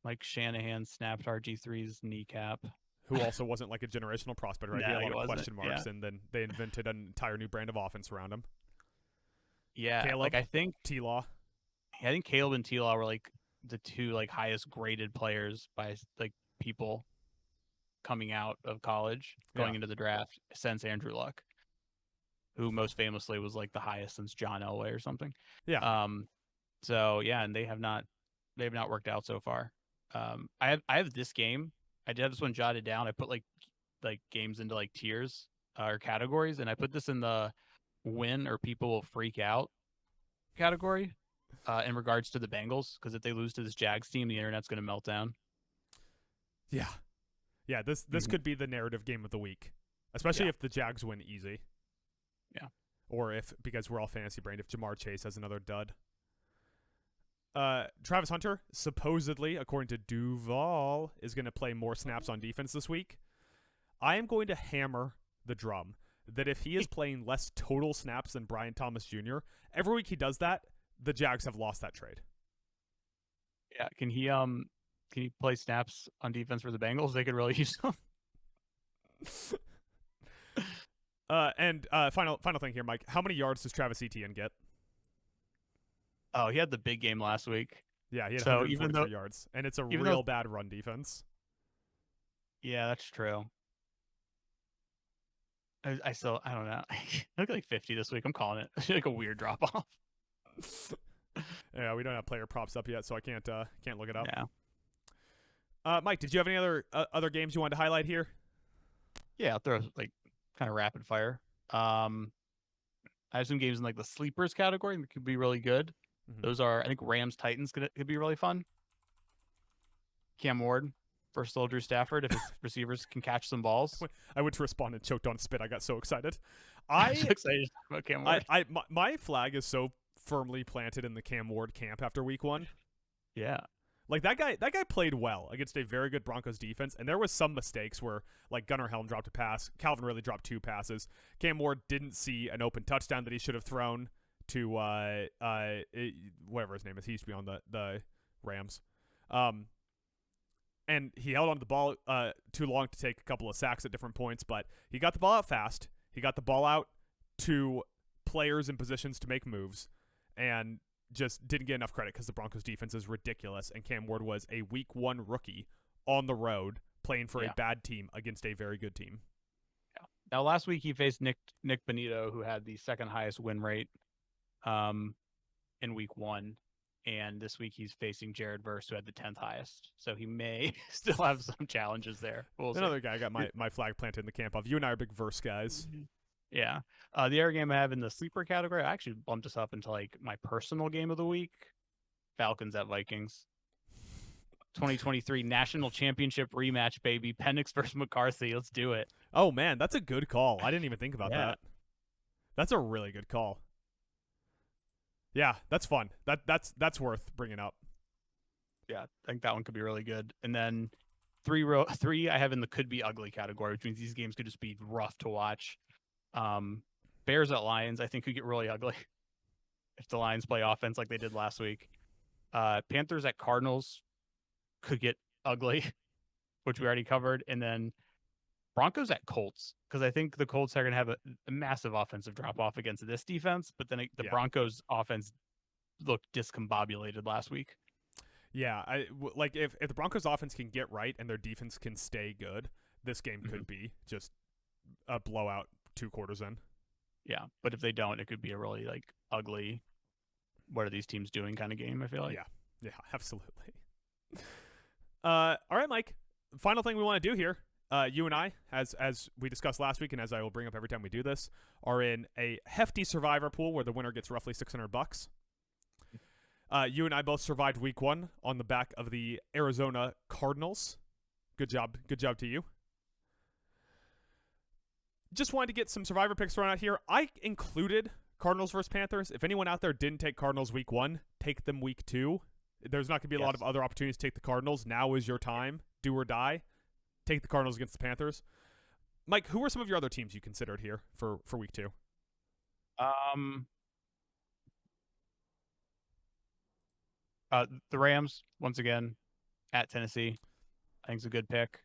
Mike Shanahan snapped RG3's kneecap. Who also wasn't like a generational prospect, right? No, he had a lot he of question wasn't. marks, and then they invented an entire new brand of offense around him. Yeah, Caleb, like I think T-Law. I think Caleb and T-Law were like the two like highest graded players by like people coming out of college going into the draft since Andrew Luck, who most famously was like the highest since John Elway or something. Yeah. So yeah, and they've not worked out so far. I have this game. I did have this one jotted down. I put like games into like tiers or categories, and I put this in the win or people will freak out category in regards to the Bengals, because if they lose to this Jags team, the internet's going to melt down. Yeah. Yeah, this could be the narrative game of the week, especially if the Jags win easy. Yeah. Or if, because we're all fantasy brained, if Jamar Chase has another dud. Travis Hunter, supposedly, according to Duval, is going to play more snaps on defense this week. I am going to hammer the drum that if he is playing less total snaps than Brian Thomas Jr., every week he does that, the Jags have lost that trade. Yeah, can he play snaps on defense for the Bengals? They could really use him. And final thing here, Mike. How many yards does Travis Etienne get? Oh, he had the big game last week. Yeah, he had So 143 yards, and it's a real bad run defense. Yeah, that's true. I don't know. I look like 50 this week. I'm calling it. I feel like a weird drop off. Yeah, we don't have player props up yet, so I can't look it up. Yeah. Mike, did you have any other games you wanted to highlight here? Yeah, I'll throw like kind of rapid fire. I have some games in like the sleepers category that could be really good. Mm-hmm. Those are, I think, Rams Titans could be really fun. Cam Ward versus Drew Stafford if his receivers can catch some balls. I went to respond and choked on spit. I got so excited. I'm so excited about Cam Ward. My flag is so firmly planted in the Cam Ward camp after week 1. Yeah. Like that guy played well against a very good Broncos defense, and there was some mistakes where like Gunnar Helm dropped a pass, Calvin really dropped 2 passes. Cam Ward didn't see an open touchdown that he should have thrown to whatever his name is. He used to be on the Rams. And he held on to the ball too long to take a couple of sacks at different points, but he got the ball out fast. He got the ball out to players in positions to make moves, and just didn't get enough credit because the Broncos defense is ridiculous, and Cam Ward was a week 1 rookie on the road playing for a bad team against a very good team. Yeah. Now last week he faced Nick Bonito, who had the second highest win rate in week 1. And this week he's facing Jared Verse, who had the 10th highest. So he may still have some challenges there. Another guy I got my flag planted in the camp of. You and I are big Verse guys. Yeah. The other game I have in the sleeper category, I actually bumped this up into like my personal game of the week. Falcons at Vikings. 2023 National Championship rematch, baby. Penix versus McCarthy. Let's do it. Oh, man, that's a good call. I didn't even think about that. That's a really good call. Yeah, that's fun. That's worth bringing up. Yeah, I think that one could be really good. And then three I have in the could be ugly category, which means these games could just be rough to watch. Bears at Lions, I think could get really ugly if the Lions play offense like they did last week. Panthers at Cardinals could get ugly, which we already covered. And then Broncos at Colts, because I think the Colts are going to have a massive offensive drop-off against this defense, but then the Broncos offense looked discombobulated last week. Yeah, like if the Broncos offense can get right and their defense can stay good, this game could be just a blowout 2 quarters in. Yeah, but if they don't, it could be a really like ugly, what are these teams doing kind of game, I feel like. Yeah, absolutely. All right, Mike, final thing we want to do here. You and I, as we discussed last week, and as I will bring up every time we do this, are in a hefty survivor pool where the winner gets roughly $600. You and I both survived week 1 on the back of the Arizona Cardinals. Good job to you. Just wanted to get some survivor picks thrown out here. I included Cardinals versus Panthers. If anyone out there didn't take Cardinals week 1, take them week 2. There's not going to be a lot of other opportunities to take the Cardinals. Now is your time. Do or die. Take the Cardinals against the Panthers. Mike, who are some of your other teams you considered here for week 2? The Rams, once again, at Tennessee. I think it's a good pick.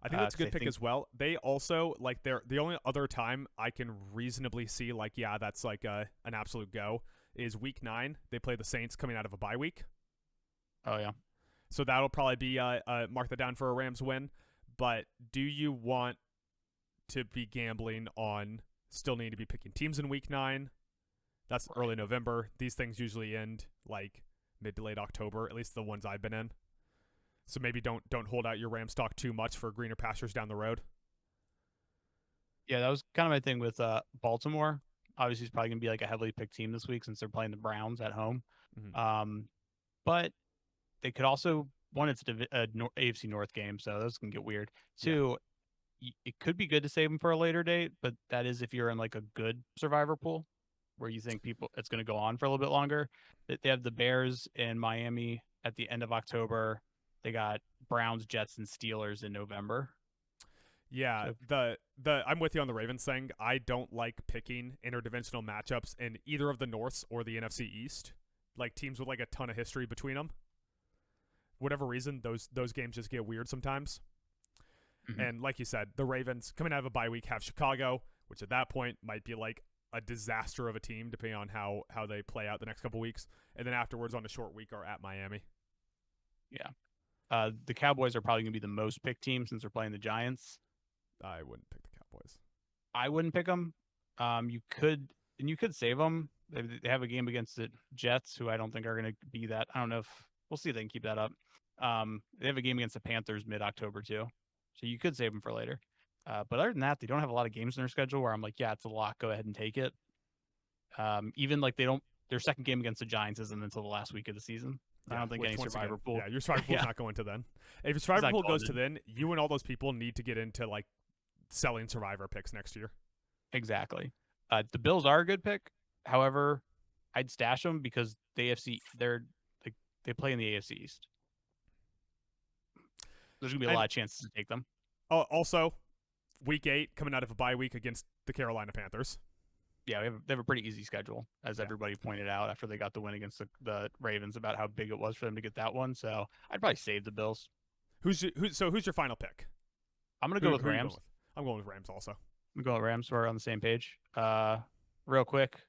I think that's a good pick as well. They also, like, they're the only other time I can reasonably see, like, yeah, that's like an absolute go, is week 9. They play the Saints coming out of a bye week. Oh, yeah. So that'll probably be mark that down for a Rams win. But do you want to be gambling on still need to be picking teams in week 9? That's early November. These things usually end like mid to late October, at least the ones I've been in. So maybe don't hold out your Ram stock too much for greener pastures down the road. Yeah, that was kind of my thing with Baltimore. Obviously, it's probably going to be like a heavily picked team this week since they're playing the Browns at home. Mm-hmm. But they could also, one, it's a AFC North game, so those can get weird. 2, it could be good to save them for a later date, but that is if you're in like a good survivor pool where you think it's going to go on for a little bit longer. They have the Bears in Miami at the end of October. They got Browns, Jets, and Steelers in November. Yeah, so I'm with you on the Ravens thing. I don't like picking interdivisional matchups in either of the Norths or the NFC East. like teams with like a ton of history between them. Whatever reason, those games just get weird sometimes. Mm-hmm. And like you said, the Ravens coming out of a bye week have Chicago, which at that point might be like a disaster of a team depending on how they play out the next couple weeks. And then afterwards on a short week are at Miami. Yeah. The Cowboys are probably going to be the most picked team since they're playing the Giants. I wouldn't pick the Cowboys. I wouldn't pick them. You could save them. They have a game against the Jets, who I don't think are going to be that. I don't know if we'll see if they can keep that up. They have a game against the Panthers mid-October too, so you could save them for later. But other than that, they don't have a lot of games in their schedule where I'm like, yeah, it's a lot. Go ahead and take it. Even like their second game against the Giants isn't until the last week of the season. Yeah, I don't think any survivor pool. Yeah, your survivor pool's not going to then. If your survivor pool goes to then, you and all those people need to get into like selling survivor picks next year. Exactly. The Bills are a good pick. However, I'd stash them because the AFC they play in the AFC East. There's gonna be a lot of chances to take them. Oh, also, week 8 coming out of a bye week against the Carolina Panthers. Yeah, they have a pretty easy schedule, as everybody pointed out after they got the win against the Ravens about how big it was for them to get that one. So I'd probably save the Bills. Who's your final pick? I'm gonna go with Rams. I'm going with Rams also. I'm going with Rams. So we're on the same page. Real quick,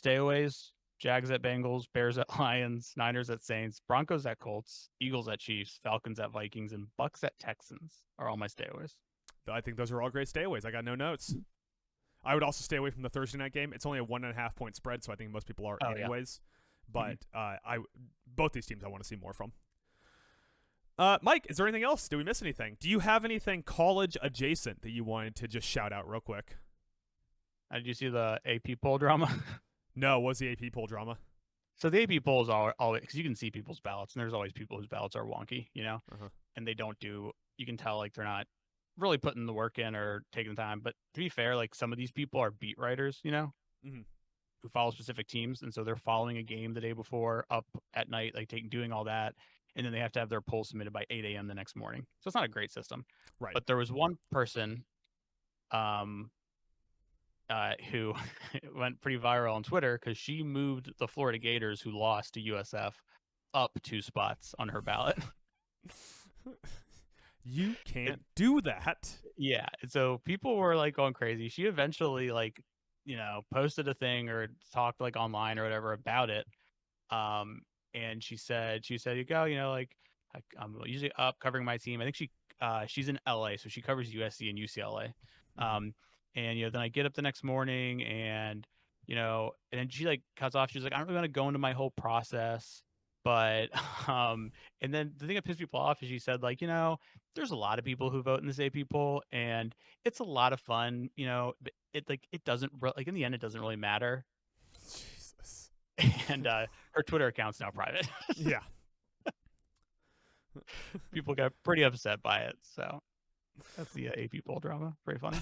stayaways: Jags at Bengals, Bears at Lions, Niners at Saints, Broncos at Colts, Eagles at Chiefs, Falcons at Vikings, and Bucks at Texans are all my stayaways. I think those are all great stayaways. I got no notes. I would also stay away from the Thursday night game. It's only a 1.5 point spread, so I think most people are anyways. Yeah. But both these teams I want to see more from. Mike, is there anything else? Did we miss anything? Do you have anything college adjacent that you wanted to just shout out real quick? Did you see the AP poll drama? No, what was the AP poll drama? So the AP polls are always, because you can see people's ballots, and there's always people whose ballots are wonky, and they don't do. You can tell like they're not really putting the work in or taking the time. But to be fair, like some of these people are beat writers, who follow specific teams, and so they're following a game the day before, up at night, like doing all that, and then they have to have their poll submitted by 8 a.m. the next morning. So it's not a great system, right? But there was one person, who went pretty viral on Twitter because she moved the Florida Gators, who lost to USF, up 2 spots on her ballot. You can't do that. Yeah. So people were like going crazy. She eventually posted a thing or talked like online or whatever about it. And she said, you go, I'm usually up covering my team. I think she's in LA, so she covers USC and UCLA. And then I get up the next morning and and then she like cuts off. She's like, I don't really want to go into my whole process. But and then the thing that pissed people off is she said, like, there's a lot of people who vote in this AP poll, and it's a lot of fun, but it doesn't like in the end it doesn't really matter. Jesus. And her Twitter account's now private. Yeah. People got pretty upset by it, so that's the AP poll drama. Pretty funny.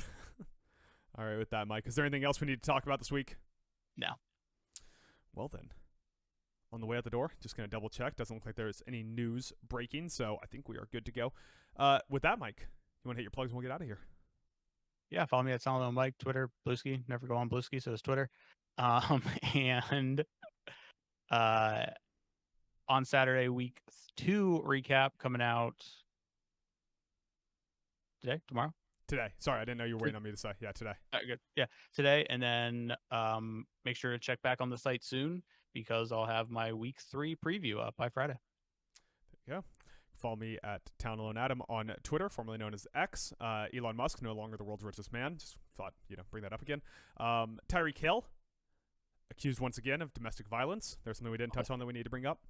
All right, with that, Mike, is there anything else we need to talk about this week? No. Well then. On the way out the door, just going to double check. Doesn't look like there's any news breaking, so I think we are good to go. With that, Mike, you want to hit your plugs and we'll get out of here? Yeah, follow me at Solomon Mike, Twitter, Bluesky. Never go on Bluesky, so it's Twitter. And on Saturday, week 2 recap coming out today, tomorrow? Today. Sorry, I didn't know you were waiting on me to say. Yeah, today. All right, good. Yeah, today. And then make sure to check back on the site soon, because I'll have my week 3 preview up by Friday. There you go. Follow me at Town Alone Adam on Twitter, formerly known as X. Elon Musk, no longer the world's richest man. Just thought, bring that up again. Tyreek Hill, accused once again of domestic violence. There's something we didn't touch on that we need to bring up.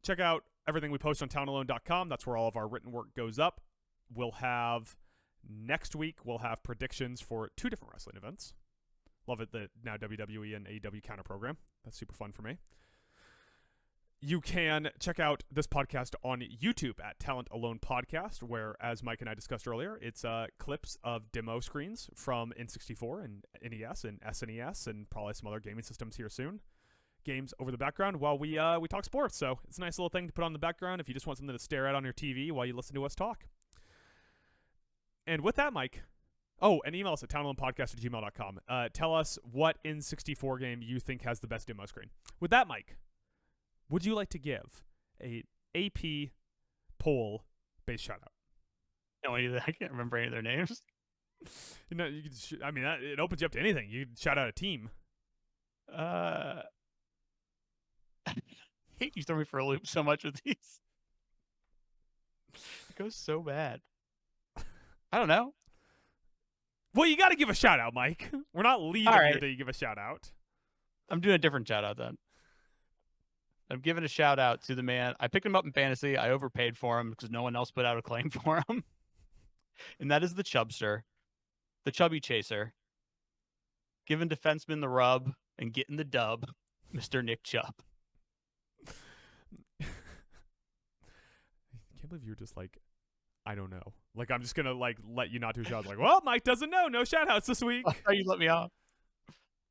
Check out everything we post on townalone.com. That's where all of our written work goes up. Next week, we'll have predictions for 2 different wrestling events. Love it that now WWE and AEW counter program. That's super fun for me. You can check out this podcast on YouTube at Talent Alone Podcast, where, as Mike and I discussed earlier, it's clips of demo screens from N64 and NES and SNES and probably some other gaming systems here soon. Games over the background while we talk sports. So it's a nice little thing to put on the background if you just want something to stare at on your TV while you listen to us talk. And with that, Mike, Oh, and email us at townalonepodcast@gmail.com. Tell us what N64 game you think has the best demo screen. With that, Mike, would you like to give a AP poll based shout out? No, I can't remember any of their names. You know, you could it opens you up to anything. You could shout out a team. I hate you throw me for a loop so much with these. It goes so bad. I don't know. Well, you got to give a shout out, Mike. We're not leaving All here right. until you give a shout out. I'm doing a different shout out then. I'm giving a shout out to the man. I picked him up in fantasy. I overpaid for him because no one else put out a claim for him. And that is the Chubster, the Chubby Chaser, giving defenseman the rub and getting the dub, Mr. Nick Chubb. I can't believe you're just like, I don't know. Like, I'm just going to like let you not do shout outs. Like, well, Mike doesn't know. No shout outs this week. That's how you let me off.